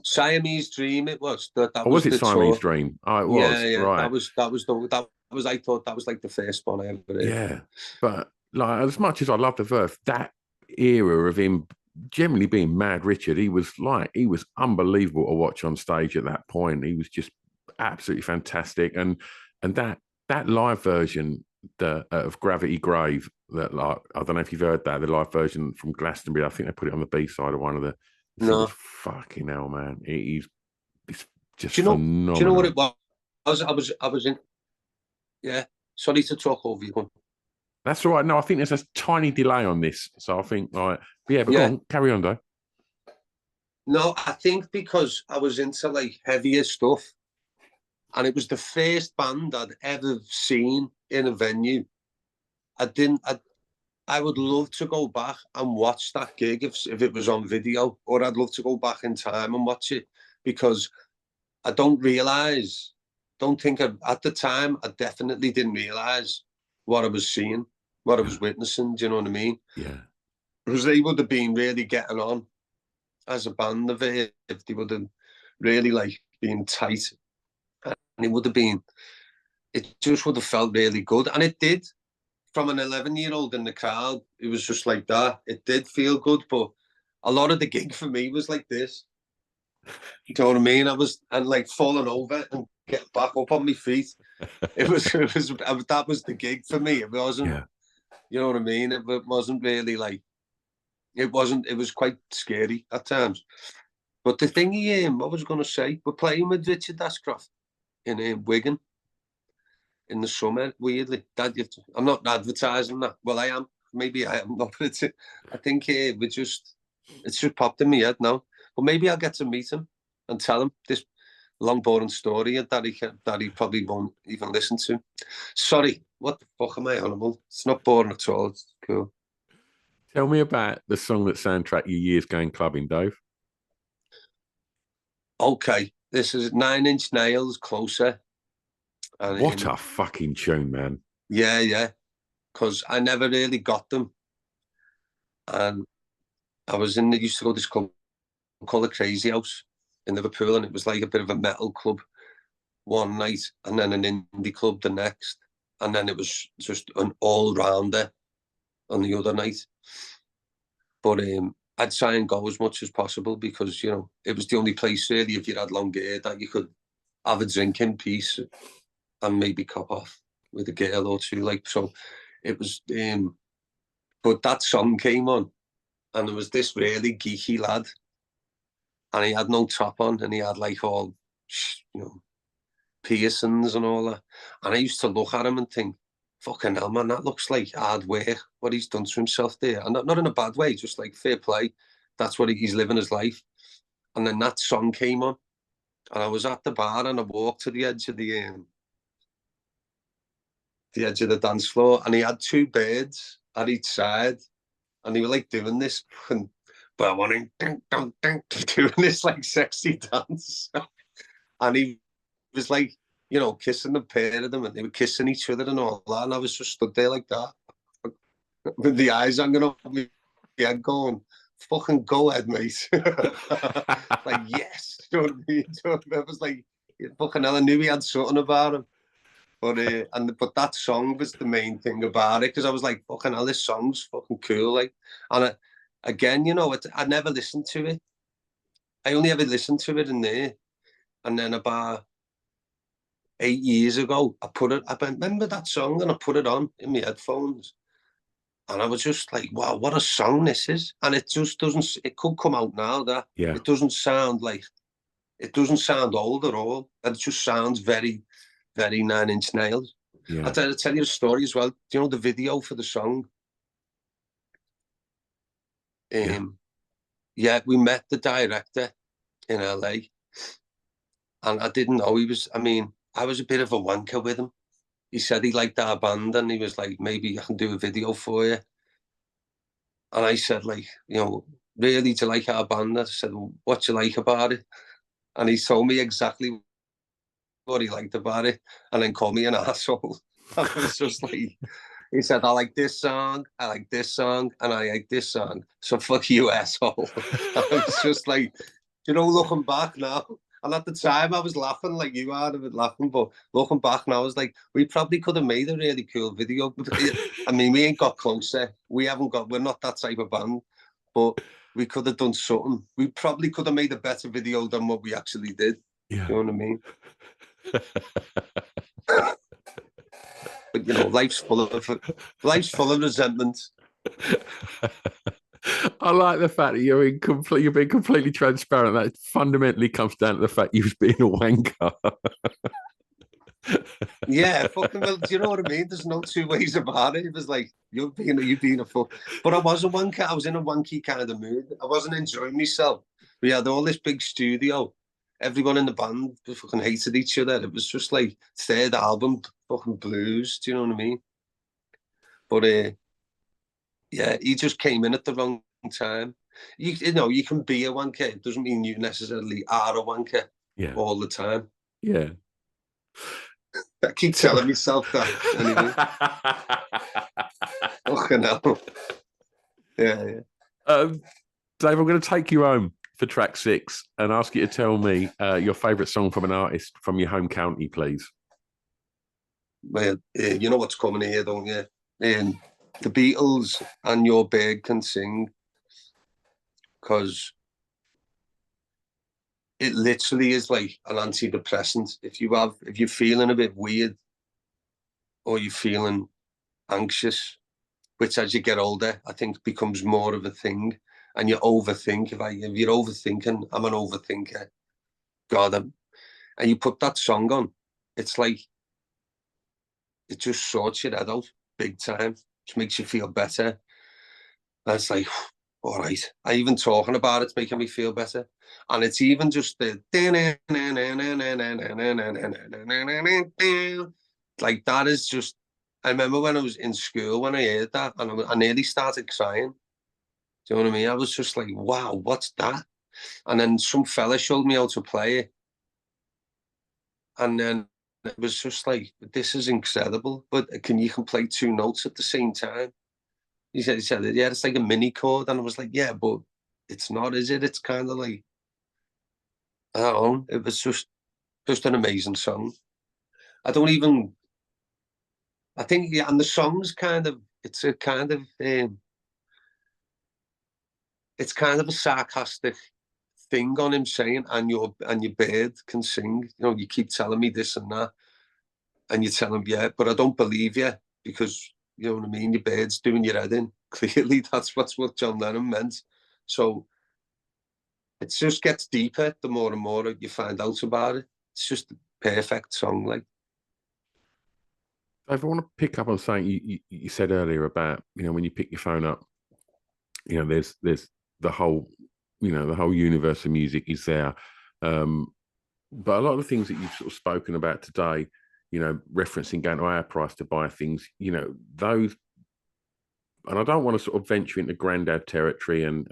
[SPEAKER 1] Siamese Dream. It was that.
[SPEAKER 2] Was it Siamese Dream? Oh, it was.
[SPEAKER 1] Yeah.
[SPEAKER 2] Right.
[SPEAKER 1] I thought that was like the first one I ever heard.
[SPEAKER 2] Yeah, but like, as much as I love the Verve, that era of him generally being Mad Richard, he was unbelievable to watch on stage at that point. He was just absolutely fantastic, and that live version of Gravity Grave, that, like, I don't know if you've heard that, the live version from Glastonbury. I think they put it on the B side of one of the singles. Fucking hell, man, it's just phenomenal.
[SPEAKER 1] Do you know what it was? I was in. Yeah, sorry to talk over you.
[SPEAKER 2] That's all right. No, I think there's a tiny delay on this, so I think, like, but go on, carry on, though.
[SPEAKER 1] No, I think because I was into like heavier stuff, and it was the first band I'd ever seen in a venue. I would love to go back and watch that gig if it was on video, or I'd love to go back in time and watch it, because I don't think at the time, I definitely didn't realise what I was seeing, what I was witnessing. Do you know what I mean?
[SPEAKER 2] Yeah.
[SPEAKER 1] Because they would have been really getting on as a band of it. If they would have really like been tight, and it just would have felt really good. And it did. From an 11-year-old in the crowd, it was just like that. It did feel good, but a lot of the gig for me was like this. You know what I mean? And like falling over and get back up on my feet. That was the gig for me. It wasn't, you know what I mean? It wasn't really like, it was quite scary at times. But the thing, what was I going to say? We're playing with Richard Ashcroft in Wigan in the summer, weirdly. I'm not advertising that. Well, I am. Maybe I am not. But I think we're just, It's just popped in my head now. But maybe I'll get to meet him and tell him this long, boring story that he probably won't even listen to. Sorry, what the fuck am I on about? It's not boring at all. It's cool.
[SPEAKER 2] Tell me about the song that soundtracked your years going clubbing, Dave.
[SPEAKER 1] Okay, this is 9 Inch Nails, Closer. And,
[SPEAKER 2] what a fucking tune, man.
[SPEAKER 1] Yeah. Because I never really got them. And I used to go to this club called the Crazy House in Liverpool, and it was like a bit of a metal club one night, and then an indie club the next, and then it was just an all-rounder on the other night. But I'd try and go as much as possible because, you know, it was the only place really, if you had long hair, that you could have a drink in peace and maybe cop off with a girl or two. Like, so it was, but that song came on, and there was this really geeky lad, and he had no top on, and he had like all, you know, piercings and all that. And I used to look at him and think, fucking hell, man, that looks like hard work, what he's done to himself there. And not in a bad way, just like fair play. That's what he's living his life. And then that song came on, and I was at the bar, and I walked to the edge of the dance floor, and he had two birds at each side, and they were like doing this, and doing this like sexy dance. And he was like, you know, kissing the pair of them, and they were kissing each other and all that. And I was just stood there like that, with the eyes hanging up my head going, fucking go ahead, mate. Like, yes. You know what I mean? I was like, fucking hell, I knew he had something about him. But that song was the main thing about it, because I was like, fucking hell, this song's fucking cool. Like, and again, you know, I never listened to it. I only ever listened to it in there. And then about 8 years ago, I remember that song, and I put it on in my headphones. And I was just like, wow, what a song this is. And it just doesn't, it could come out now that it doesn't sound old at all. It just sounds very, very 9 Inch Nails.
[SPEAKER 2] Yeah.
[SPEAKER 1] I'll tell you a story as well. Do you know the video for the song? Yeah, we met the director in LA. And I didn't know he was, I mean, I was a bit of a wanker with him. He said he liked our band, and he was like, maybe I can do a video for you. And I said, like, you know, really, do you like our band? I said, well, what do you like about it? And he told me exactly what he liked about it, and then called me an asshole. And I was just like, he said, I like this song, I like this song, and I like this song. So fuck you, asshole. I was just like, you know, looking back now, and at the time I was laughing like you are, laughing, but looking back now, I was like, we probably could have made a really cool video. I mean, we ain't got closer. We're not that type of band, but we could have done something. We probably could have made a better video than what we actually did.
[SPEAKER 2] Yeah.
[SPEAKER 1] You know what I mean? But you know, life's full of resentment.
[SPEAKER 2] I like the fact that you're being completely transparent. That fundamentally comes down to the fact you was being a wanker.
[SPEAKER 1] Yeah, fucking well, do you know what I mean? There's no two ways about it. It was like, you being a fuck. But I was a wanker. I was in a wanky kind of mood. I wasn't enjoying myself. We had all this big studio. Everyone in the band fucking hated each other. It was just like third album fucking blues. Do you know what I mean? But yeah, he just came in at the wrong time. You know, you can be a wanker. It doesn't mean you necessarily are a wanker all the time.
[SPEAKER 2] Yeah.
[SPEAKER 1] I keep telling myself that. Anyway. Fucking hell. Yeah.
[SPEAKER 2] Dave, I'm going to take you home for track 6 and ask you to tell me your favourite song from an artist from your home county, please.
[SPEAKER 1] Well, you know what's coming here, don't you? The Beatles and Your Bird Can Sing, because it literally is like an antidepressant. If you're feeling a bit weird, or you're feeling anxious, which as you get older, I think becomes more of a thing, and you overthink. If you're overthinking, I'm an overthinker. God, and you put that song on, it's like, it just sorts your head out big time. Just makes you feel better. And it's like, all right. Even talking about it's making me feel better. And it's even just the like that is just. I remember when I was in school when I heard that, and I nearly started crying. Do you know what I mean? I was just like, wow, what's that? And then some fella showed me how to play it. And then it was just like, this is incredible. But you can play two notes at the same time. He said, yeah, it's like a mini chord. And I was like, yeah, but it's not, is it? It's kind of like, I don't know. It was just an amazing song. I don't even, I think, yeah, and the song's kind of, it's kind of a sarcastic thing on him saying, and your bird can sing. You know, you keep telling me this and that, and you tell him, yeah, but I don't believe you because you know what I mean. Your bird's doing your head in. Clearly, that's what John Lennon meant. So it just gets deeper the more and more you find out about it. It's just a perfect song, like.
[SPEAKER 2] If I want to pick up on something you said earlier about, you know, when you pick your phone up, you know, there's the whole, you know, the whole universe of music is there. But a lot of the things that you've sort of spoken about today, you know, referencing going to our price to buy things, you know, those, and I don't want to sort of venture into granddad territory and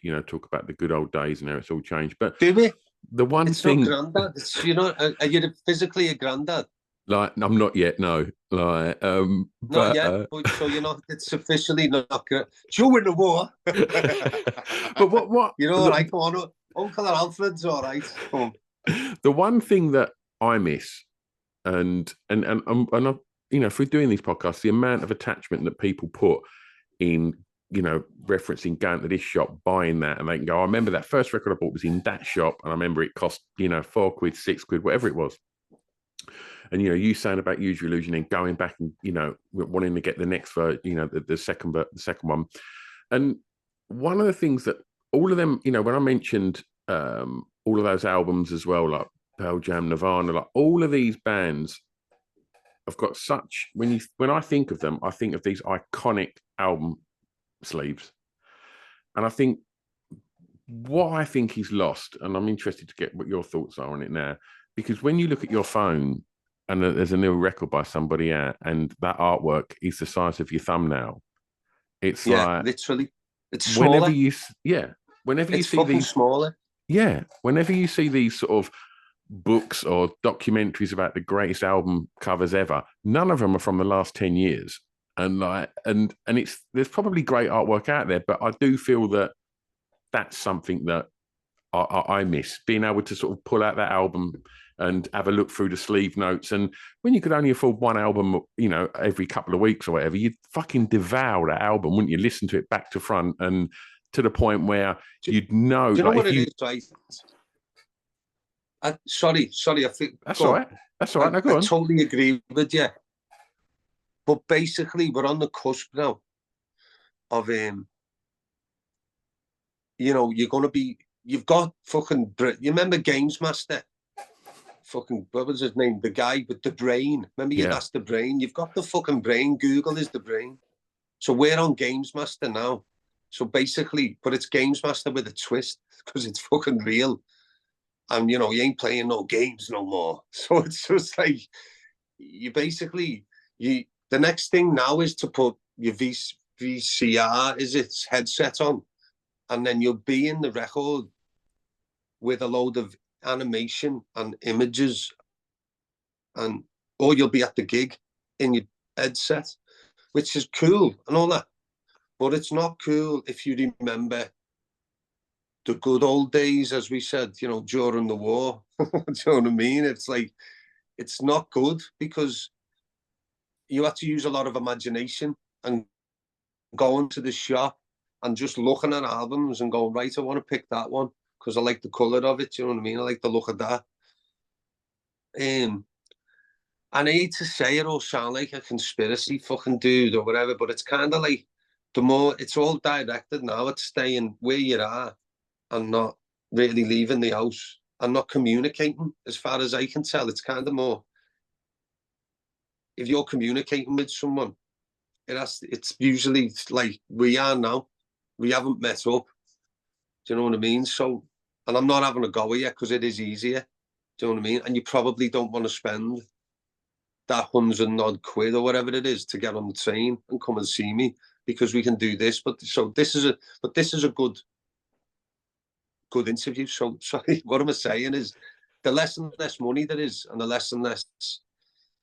[SPEAKER 2] you know, talk about the good old days and how it's all changed. But
[SPEAKER 1] do we?
[SPEAKER 2] The one
[SPEAKER 1] it's
[SPEAKER 2] thing,
[SPEAKER 1] not granddad. It's, you know, are you physically a granddad?
[SPEAKER 2] Like, I'm not yet, no. Like,
[SPEAKER 1] Not yet, so you're not. It's officially not good. During the war.
[SPEAKER 2] But what?
[SPEAKER 1] You know, all right, come on, Uncle Alfred's all right. Come on.
[SPEAKER 2] The one thing that I miss, and I, you know, if we're doing these podcasts, the amount of attachment that people put in, you know, referencing going to this shop, buying that, and they can go, I remember that first record I bought was in that shop, and I remember it cost, you know, £4, £6, whatever it was. And, you know, you saying about Use Your Illusion and going back and, you know, wanting to get the next, you know, the second one. And one of the things that all of them, you know, when I mentioned all of those albums as well, like Pearl Jam, Nirvana, like all of these bands have got such, when I think of them, I think of these iconic album sleeves. And I think what I think is lost, and I'm interested to get what your thoughts are on it now, because when you look at your phone and there's a new record by somebody out, and that artwork is the size of your thumbnail, it's like
[SPEAKER 1] literally, it's smaller.
[SPEAKER 2] Whenever you see these
[SPEAKER 1] smaller.
[SPEAKER 2] Yeah, whenever you see these sort of books or documentaries about the greatest album covers ever, none of them are from the last 10 years. And like, and it's, there's probably great artwork out there, but I do feel that that's something that I miss, being able to sort of pull out that album and have a look through the sleeve notes. And when you could only afford one album, you know, every couple of weeks or whatever, you'd fucking devour that album, wouldn't you? Listen to it back to front, and to the point where you'd know.
[SPEAKER 1] Do you know what it is, right? Sorry, I think
[SPEAKER 2] that's all right. That's all right. Now go on.
[SPEAKER 1] I totally agree with you. But basically, we're on the cusp now of you know, you've got fucking, you remember Games Master? Fucking, what was his name? The guy with the brain. Remember, that's the brain. You've got the fucking brain. Google is the brain. So we're on Games Master now. So basically, but it's Games Master with a twist, because it's fucking real. And, you know, you ain't playing no games no more. So it's just like, you basically, the next thing now is to put your VCR, is its headset on, and then you'll be in the record with a load of animation and images, or you'll be at the gig in your headset, which is cool and all that. But it's not cool if you remember the good old days, as we said, you know, during the war. Do you know what I mean? It's like, it's not good, because you have to use a lot of imagination and going to the shop and just looking at albums and going, right, I want to pick that one because I like the colour of it. You know what I mean? I like the look of that. And I hate to say it or sound like a conspiracy fucking dude or whatever, but it's kind of like, the more it's all directed now, it's staying where you are and not really leaving the house and not communicating. As far as I can tell, it's kind of more, if you're communicating with someone, it's usually like we are now. we haven't met up. Do you know what I mean? So, and I'm not having a go at you because it is easier. Do you know what I mean? And you probably don't want to spend that £100 or whatever it is to get on the train and come and see me because we can do this. But this is a good interview. So sorry, what am I saying is the less and less money there is, and the less and less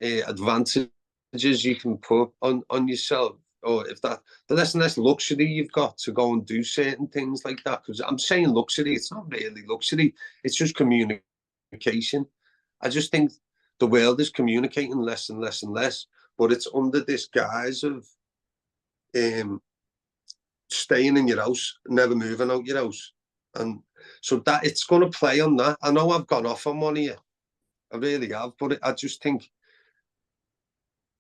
[SPEAKER 1] advantages you can put on yourself, or if that, the less and less luxury you've got to go and do certain things like that. Because I'm saying luxury, it's not really luxury, it's just communication. I just think the world is communicating less and less and less, but it's under this guise of staying in your house, never moving out your house. And so that it's going to play on that. I know I've gone off on one here, I really have, but I just think,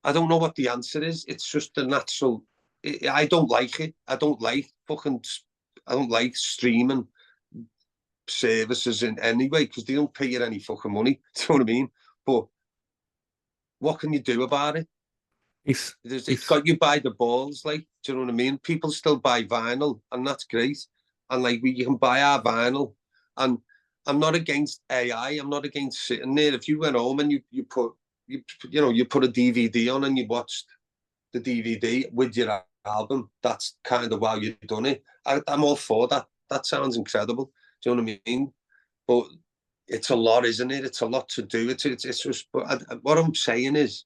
[SPEAKER 1] I don't know what the answer is. It's just the natural. I don't like it. I don't like streaming services in any way because they don't pay you any fucking money. Do you know what I mean? But what can you do about it? It's got you by the balls, like, do you know what I mean? People still buy vinyl, and that's great. And like, you can buy our vinyl, and I'm not against AI. I'm not against sitting there. If you went home and you put a DVD on and you watched the DVD with your album, that's kind of how you've done it. I'm all for that. That sounds incredible. Do you know what I mean? But it's a lot, isn't it? It's a lot to do. It's just. But what I'm saying is,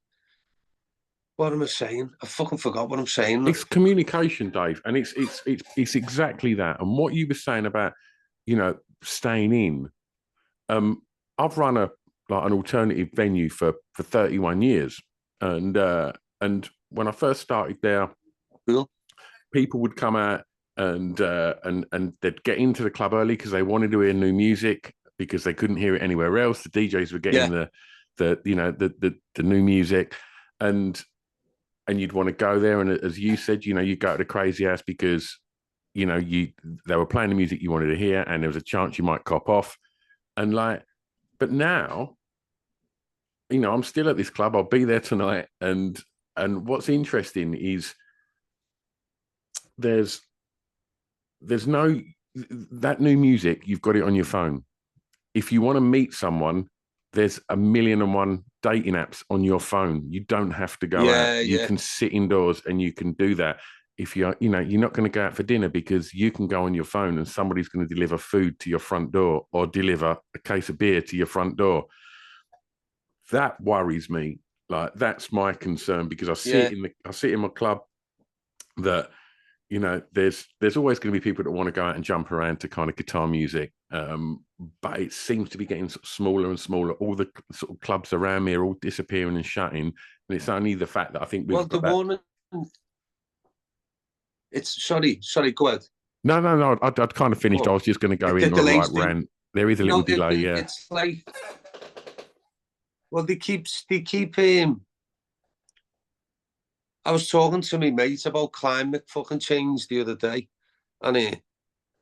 [SPEAKER 1] what am I saying? I fucking forgot what I'm saying.
[SPEAKER 2] It's communication, Dave, and it's exactly that. And what you were saying about, staying in. I've run an alternative venue for 31 years, and when I first started there,
[SPEAKER 1] cool.
[SPEAKER 2] People would come out and they'd get into the club early because they wanted to hear new music because they couldn't hear it anywhere else. The DJs were getting the new music, and you'd want to go there. And as you said, you go to the crazy house because they were playing the music you wanted to hear, and there was a chance you might cop off. And but now, I'm still at this club. I'll be there tonight. And what's interesting is there's no, that new music, you've got it on your phone. If you want to meet someone, there's 1,000,001 dating apps on your phone. You don't have to go out. You can sit indoors and you can do that. If you're not going to go out for dinner because you can go on your phone and somebody's going to deliver food to your front door or deliver a case of beer to your front door. That worries me. Like, that's my concern, because I see in my club that, there's always going to be people that want to go out and jump around to kind of guitar music. But it seems to be getting sort of smaller and smaller. All the sort of clubs around me are all disappearing and shutting. And it's only the fact that I think we've got
[SPEAKER 1] It's sorry, go ahead.
[SPEAKER 2] No. I'd kind of finished. I was just going to go in on like rant. There is a little delay.
[SPEAKER 1] It's like, well, they keep. I was talking to my mate about climate fucking change the other day, and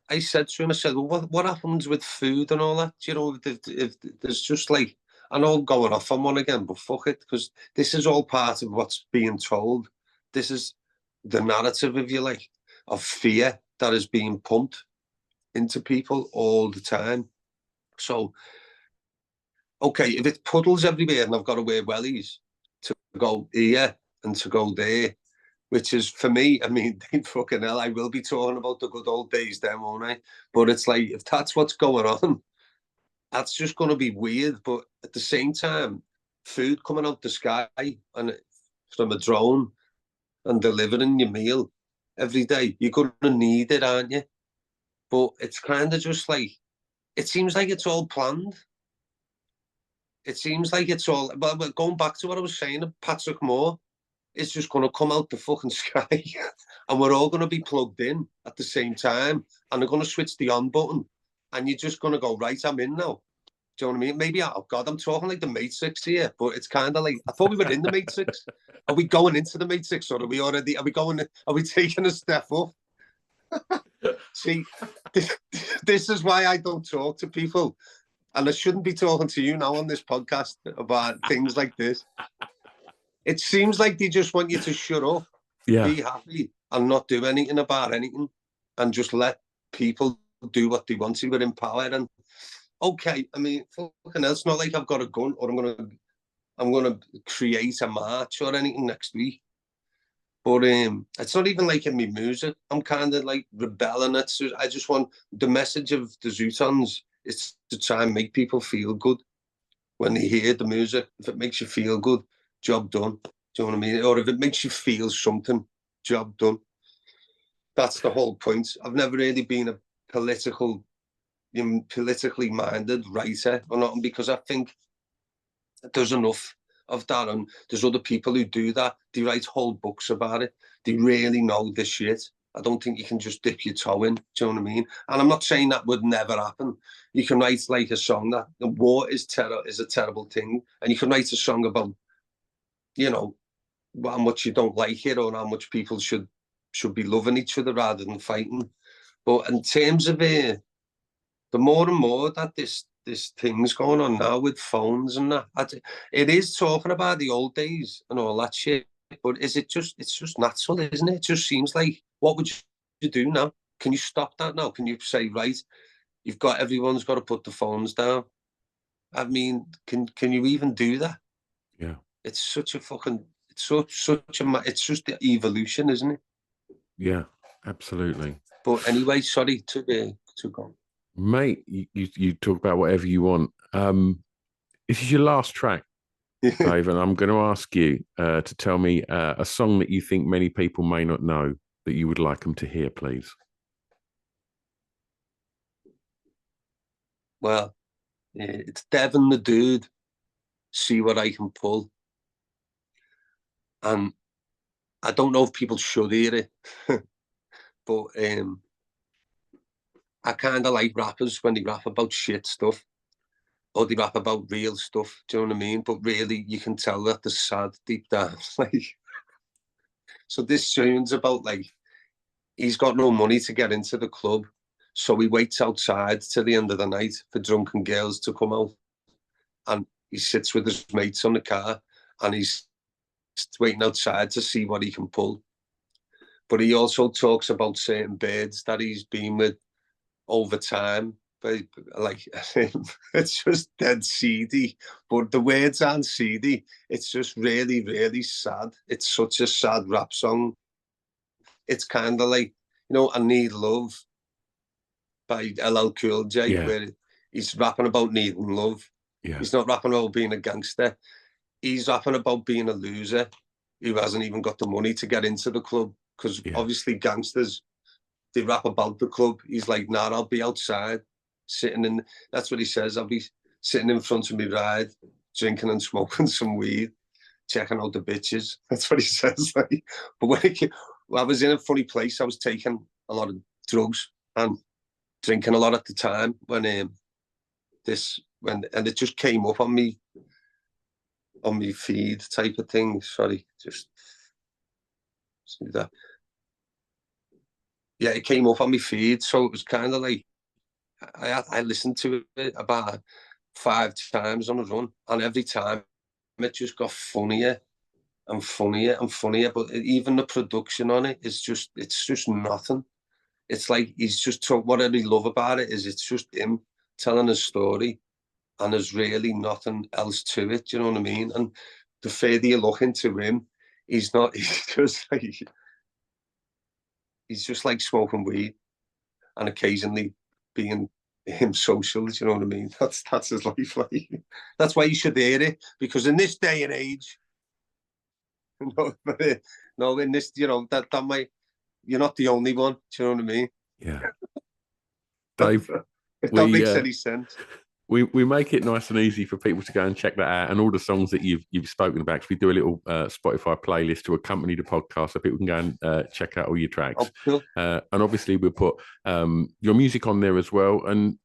[SPEAKER 1] I said to him, well, what happens with food and all that? If there's just like, I know I'm going off on one again, but fuck it, because this is all part of what's being told. This is the narrative, if you like, of fear that is being pumped into people all the time. So, okay, if it puddles everywhere and I've got to wear wellies to go here and to go there, which is, for me, I mean, fucking hell, I will be talking about the good old days then, won't I? But it's like, if that's what's going on, that's just going to be weird. But at the same time, food coming out the sky and from a drone and delivering your meal every day, you're going to need it, aren't you? But it's kind of just like, it seems like it's all planned. It seems like it's all, but going back to what I was saying, Patrick Moore is just going to come out the fucking sky and we're all going to be plugged in at the same time, and they're going to switch the on button and you're just going to go, right, I'm in now. Do you know what I mean? Maybe, oh God, I'm talking like the Matrix here, but it's kind of like, I thought we were in the Matrix. Are we going into the Matrix, or are we taking a step up? See, this is why I don't talk to people, and I shouldn't be talking to you now on this podcast about things like this. It seems like they just want you to shut up, be happy, and not do anything about anything. and just let people do what they want to with power. And okay, I mean, fucking hell, it's not like I've got a gun or I'm gonna create a march or anything next week. But it's not even like in my music. I'm kind of like rebelling. I just want the message of the Zutons is to try and make people feel good when they hear the music. If it makes you feel good, job done. Do you know what I mean? Or if it makes you feel something, job done. That's the whole point. I've never really been a politically minded writer or nothing, because I think there's enough of that, and there's other people who do that. They write whole books about it. They really know this shit. I don't think you can just dip your toe in. Do you know what I mean? And I'm not saying that would never happen. You can write like a song that the war is a terrible thing, and you can write a song about, you know, how much you don't like it or how much people should be loving each other rather than fighting. But in terms of the more and more that this thing's going on now with phones and that, it is talking about the old days and all that shit. But it's just natural, isn't it? It just seems like, what would you do now? Can you stop that now? Can you say, right, everyone's got to put the phones down? I mean, can you even do that?
[SPEAKER 2] Yeah.
[SPEAKER 1] It's such a fucking, it's just the evolution, isn't it?
[SPEAKER 2] Yeah, absolutely.
[SPEAKER 1] But anyway, sorry to go.
[SPEAKER 2] Mate, you talk about whatever you want. This is your last track, Dave, and I'm going to ask you to tell me a song that you think many people may not know that you would like them to hear, please.
[SPEAKER 1] Well, it's Devin the Dude, See What I Can Pull. And I don't know if people should hear it, but I kind of like rappers when they rap about shit stuff, or they rap about real stuff. Do you know what I mean? But really, you can tell that they're sad deep down. Like, so this tune's about, like, he's got no money to get into the club, so he waits outside till the end of the night for drunken girls to come out, and he sits with his mates on the car, and he's waiting outside to see what he can pull. But he also talks about certain birds that he's been with over time. But like, it's just dead seedy. But the words aren't seedy. It's just really, really sad. It's such a sad rap song. It's kind of like, you know, I Need Love by LL Cool J, where he's rapping about needing love.
[SPEAKER 2] Yeah.
[SPEAKER 1] He's not rapping about being a gangster. He's rapping about being a loser who hasn't even got the money to get into the club. Because obviously gangsters, they rap about the club. He's like, nah, I'll be outside, sitting in, that's what he says, I'll be sitting in front of me ride, drinking and smoking some weed, checking out the bitches. That's what he says. Like, but when I was in a funny place, I was taking a lot of drugs and drinking a lot at the time when and it just came up on me feed type of thing. Sorry, just do that. Yeah, it came up on my feed, so it was kind of like I listened to it about 5 times on a run, and every time it just got funnier and funnier and funnier. But even the production on it is it's just nothing. It's like he's just what I really love about it is it's just him telling a story, and there's really nothing else to it. Do you know what I mean? And the further you look into him, he's just like smoking weed and occasionally being him social. You know what I mean? That's his life. Like, that's why you should hear it, because in this day and age, no, in this, you know, that might, you're not the only one. Do you know what I mean?
[SPEAKER 2] Yeah. Dave,
[SPEAKER 1] if that makes any sense.
[SPEAKER 2] We make it nice and easy for people to go and check that out, and all the songs that you've spoken about. We do a little Spotify playlist to accompany the podcast, so people can go and check out all your tracks.
[SPEAKER 1] Oh, cool.
[SPEAKER 2] And obviously, we'll put your music on there as well. And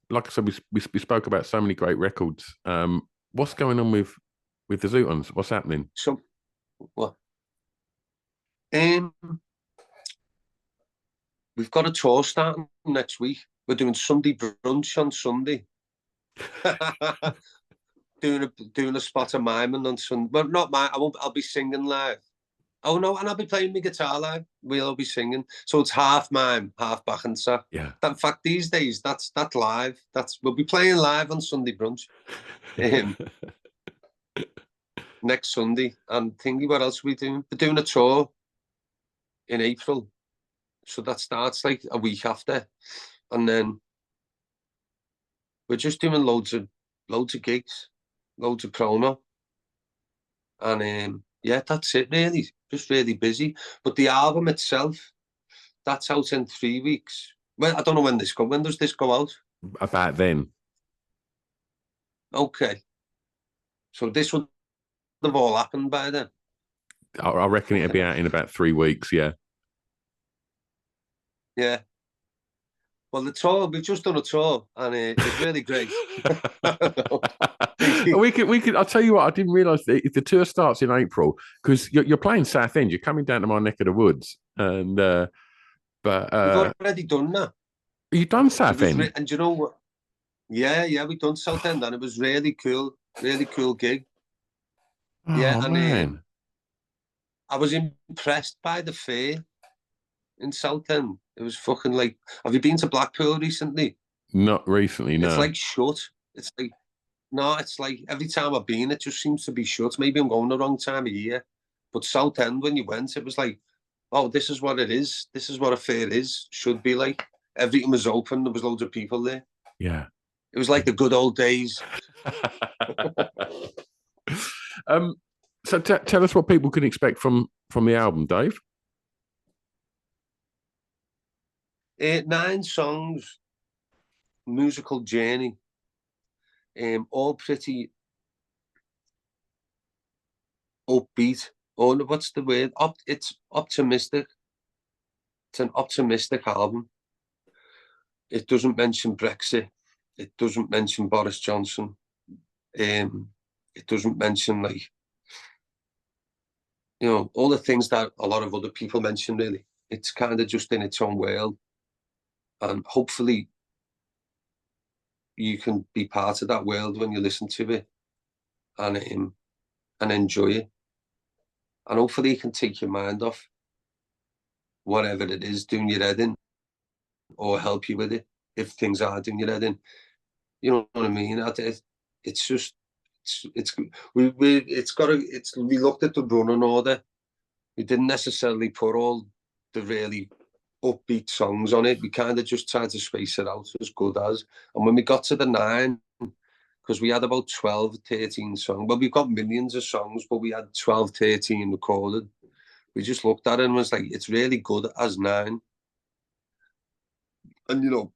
[SPEAKER 2] like I said, we spoke about so many great records. What's going on with the Zutons? What's happening?
[SPEAKER 1] So, what? We've got a tour starting next week. We're doing Sunday brunch on Sunday. doing a spot of miming on Sunday. Well, not mine. I'll be singing live. Oh no, and I'll be playing my guitar live. We'll all be singing. So it's half mime, half Bachansa.
[SPEAKER 2] Yeah.
[SPEAKER 1] In fact, these days that's live. We'll be playing live on Sunday brunch. Next Sunday. And thinking what else are we doing? We're doing a tour in April. So that starts like a week after. And then we're just doing loads of gigs, loads of promo. And yeah, that's it really. Just really busy. But the album itself, that's out in 3 weeks. Well, I don't know when does this go out?
[SPEAKER 2] About then.
[SPEAKER 1] Okay. So this would have all happened by then.
[SPEAKER 2] I reckon it'll be out in about 3 weeks, yeah.
[SPEAKER 1] Yeah. Well, the tour, we've just done a tour, and it's really great.
[SPEAKER 2] we could. I'll tell you what. I didn't realise that if the tour starts in April, because you're playing Southend, you're coming down to my neck of the woods, and but
[SPEAKER 1] we've already done that.
[SPEAKER 2] You've done Southend,
[SPEAKER 1] and you know what? Yeah, we've done Southend, and it was really cool gig.
[SPEAKER 2] Oh,
[SPEAKER 1] yeah, and
[SPEAKER 2] man.
[SPEAKER 1] I was impressed by the fair in Southend. It was fucking like. Have you been to Blackpool recently?
[SPEAKER 2] Not recently, no.
[SPEAKER 1] It's like shut. It's like. No, it's like every time I've been, it just seems to be shut. Maybe I'm going the wrong time of year. But Southend, when you went, it was like, oh, this is what it is. This is what a fair is, should be like. Everything was open. There was loads of people there.
[SPEAKER 2] Yeah.
[SPEAKER 1] It was like the good old days.
[SPEAKER 2] So tell us what people can expect from the album, Dave.
[SPEAKER 1] 9 songs, musical journey. All pretty upbeat. Oh, what's the word? It's optimistic. It's an optimistic album. It doesn't mention Brexit. It doesn't mention Boris Johnson. It doesn't mention all the things that a lot of other people mention. Really, it's kind of just in its own world, and hopefully you can be part of that world when you listen to it, and enjoy it, and hopefully you can take your mind off whatever it is doing your head in, or help you with it if things are doing your head in. You know what I mean? It's just we looked at the running order. We didn't necessarily put all the really upbeat songs on it. We kind of just tried to space it out as good as. And when we got to the 9, because we had about 12, 13 songs. Well, we've got millions of songs, but we had 12, 13 recorded. We just looked at it and was like, it's really good as 9. And,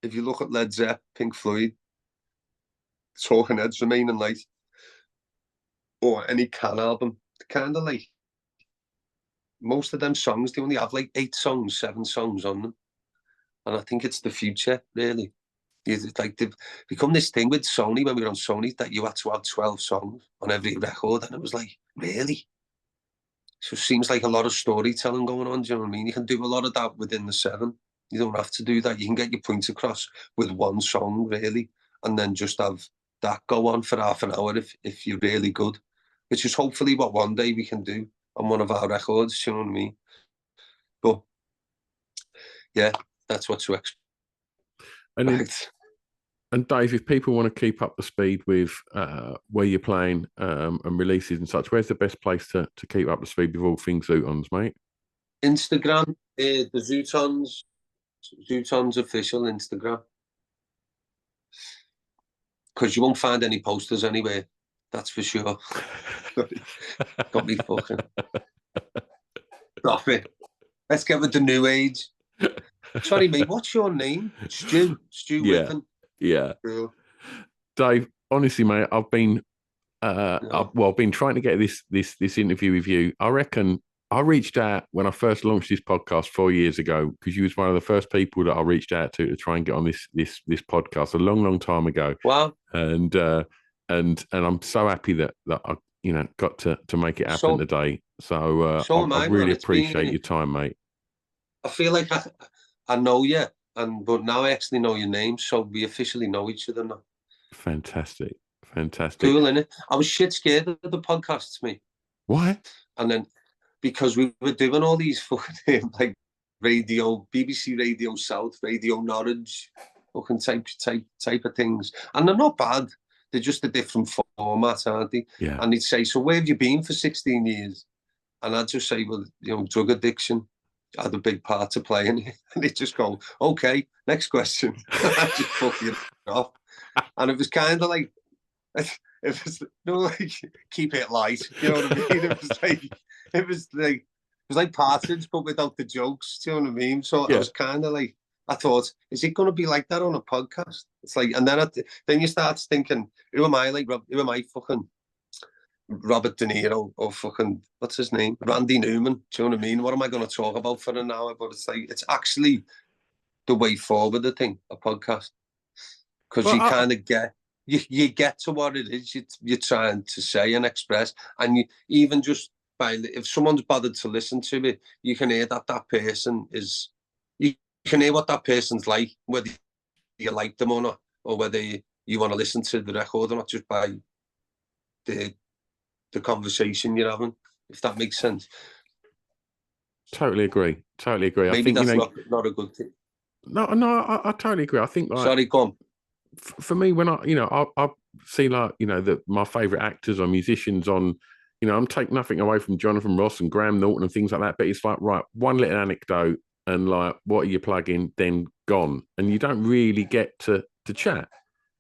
[SPEAKER 1] if you look at Led Zeppelin, Pink Floyd, Talking Heads, Remaining Light, or any Can album, kind of like, most of them songs, they only have like 8 songs, 7 songs on them. And I think it's the future, really. It's like they've become this thing with Sony, when we were on Sony, that you had to have 12 songs on every record. And it was like, really? So it seems like a lot of storytelling going on, do you know what I mean? You can do a lot of that within the 7. You don't have to do that. You can get your point across with 1 song, really, and then just have that go on for half an hour if you're really good, which is hopefully what one day we can do on one of our records, you know what I mean? But yeah, that's what to expect.
[SPEAKER 2] And Dave, if people want to keep up the speed with where you're playing and releases and such, where's the best place to keep up the speed with all things Zutons, mate?
[SPEAKER 1] Instagram, the Zutons official Instagram. Because you won't find any posters anywhere, that's for sure. Got me fucking. Stop it. Let's get with the new age. Sorry, mate, what's your name? Stu Whiffen.
[SPEAKER 2] Yeah.
[SPEAKER 1] Cool.
[SPEAKER 2] Dave, honestly, mate, I've been I've been trying to get this interview with you. I reckon I reached out when I first launched this podcast 4 years ago, because you was one of the first people that I reached out to try and get on this podcast a long time ago.
[SPEAKER 1] Wow.
[SPEAKER 2] And I'm so happy that I got to make it happen today. So I really appreciate your time, mate.
[SPEAKER 1] I feel like I know you, but now I actually know your name, so we officially know each other now.
[SPEAKER 2] Fantastic.
[SPEAKER 1] Cool, innit? I was shit scared of the podcasts, mate.
[SPEAKER 2] Why?
[SPEAKER 1] And then because we were doing all these fucking like BBC Radio South, Radio Norwich, fucking type of things, and they're not bad. They're just a different format, aren't they?
[SPEAKER 2] Yeah.
[SPEAKER 1] And they'd say, "So where have you been for 16 years?" And I'd just say, "Well, drug addiction had a big part to play in it." And they'd just go, "Okay, next question." I'd just fuck it off. And it was kind of like, it was like keep it light, you know what I mean? It was like Partridge, but without the jokes. Do you know what I mean? So I was kind of like, I thought, is it going to be like that on a podcast? It's like, and then you start thinking, who am I? Like, who am I? Fucking Robert De Niro or fucking what's his name, Randy Newman? Do you know what I mean? What am I going to talk about for an hour? But it's like, it's actually the way forward. I think a podcast, because you kind of get. You get to what it is you're trying to say and express, and you even just if someone's bothered to listen to it, you can hear that person is. You can hear what that person's like, whether you like them or not, or whether you want to listen to the record or not, just by the conversation you're having. If that makes sense.
[SPEAKER 2] Totally agree.
[SPEAKER 1] Maybe
[SPEAKER 2] I think
[SPEAKER 1] that's not a good thing.
[SPEAKER 2] No, I totally agree. I think like.
[SPEAKER 1] Sorry, go on.
[SPEAKER 2] For me, when I see like my favorite actors or musicians on, I'm taking nothing away from Jonathan Ross and Graham Norton and things like that, but it's like, right, one little anecdote and like, what are you plugging? Then gone, and you don't really get to chat.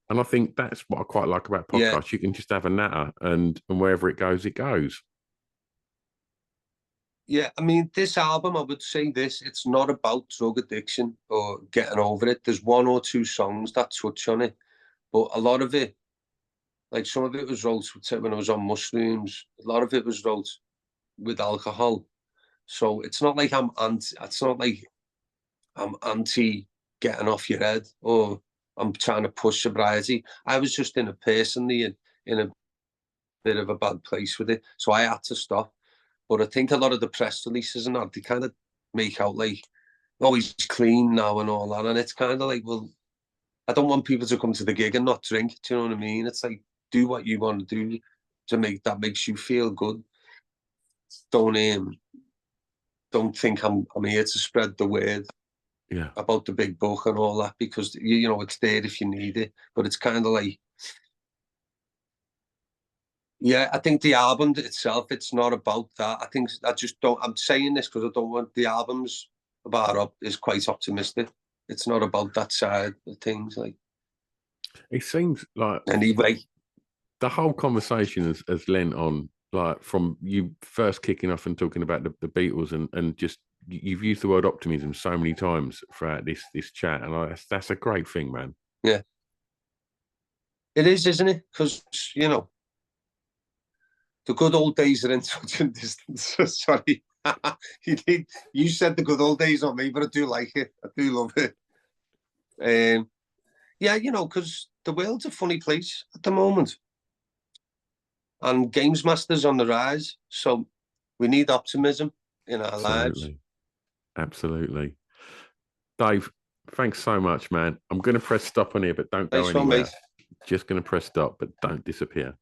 [SPEAKER 2] And I think that's what I quite like about podcasts. Yeah. You can just have a natter, and wherever it goes, it goes.
[SPEAKER 1] Yeah, I mean, this album, I would say it's not about drug addiction or getting over it. There's one or two songs that touch on it, but a lot of it, like some of it was wrote when I was on mushrooms. A lot of it was wrote with alcohol. So it's not like I'm anti getting off your head or I'm trying to push sobriety. I was just personally in a bit of a bad place with it. So I had to stop. But I think a lot of the press releases and that, they kind of make out like, oh, he's clean now and all that. And it's kind of like, well, I don't want people to come to the gig and not drink. Do you know what I mean? It's like, do what you want to do to makes you feel good. Don't think I'm here to spread the word about the big book and all that, because, it's there if you need it. But it's kind of like, yeah, I think the album itself, it's not about that. I think I just don't. I'm saying this because I don't want the albums about is quite optimistic. It's not about that side of things. Like,
[SPEAKER 2] it seems like
[SPEAKER 1] anyway,
[SPEAKER 2] the whole conversation has lent on, like, from you first kicking off and talking about the Beatles and just you've used the word optimism so many times throughout this chat, and that's a great thing, man.
[SPEAKER 1] Yeah, it is, isn't it? Because the good old days are in touching distance. Sorry. You said the good old days on me, but I do like it. I do love it. Yeah, because the world's a funny place at the moment. And Games Master's on the rise. So we need optimism in our lives.
[SPEAKER 2] Absolutely. Dave, thanks so much, man. I'm going to press stop on here, but don't go anywhere. Just going to press stop, but don't disappear.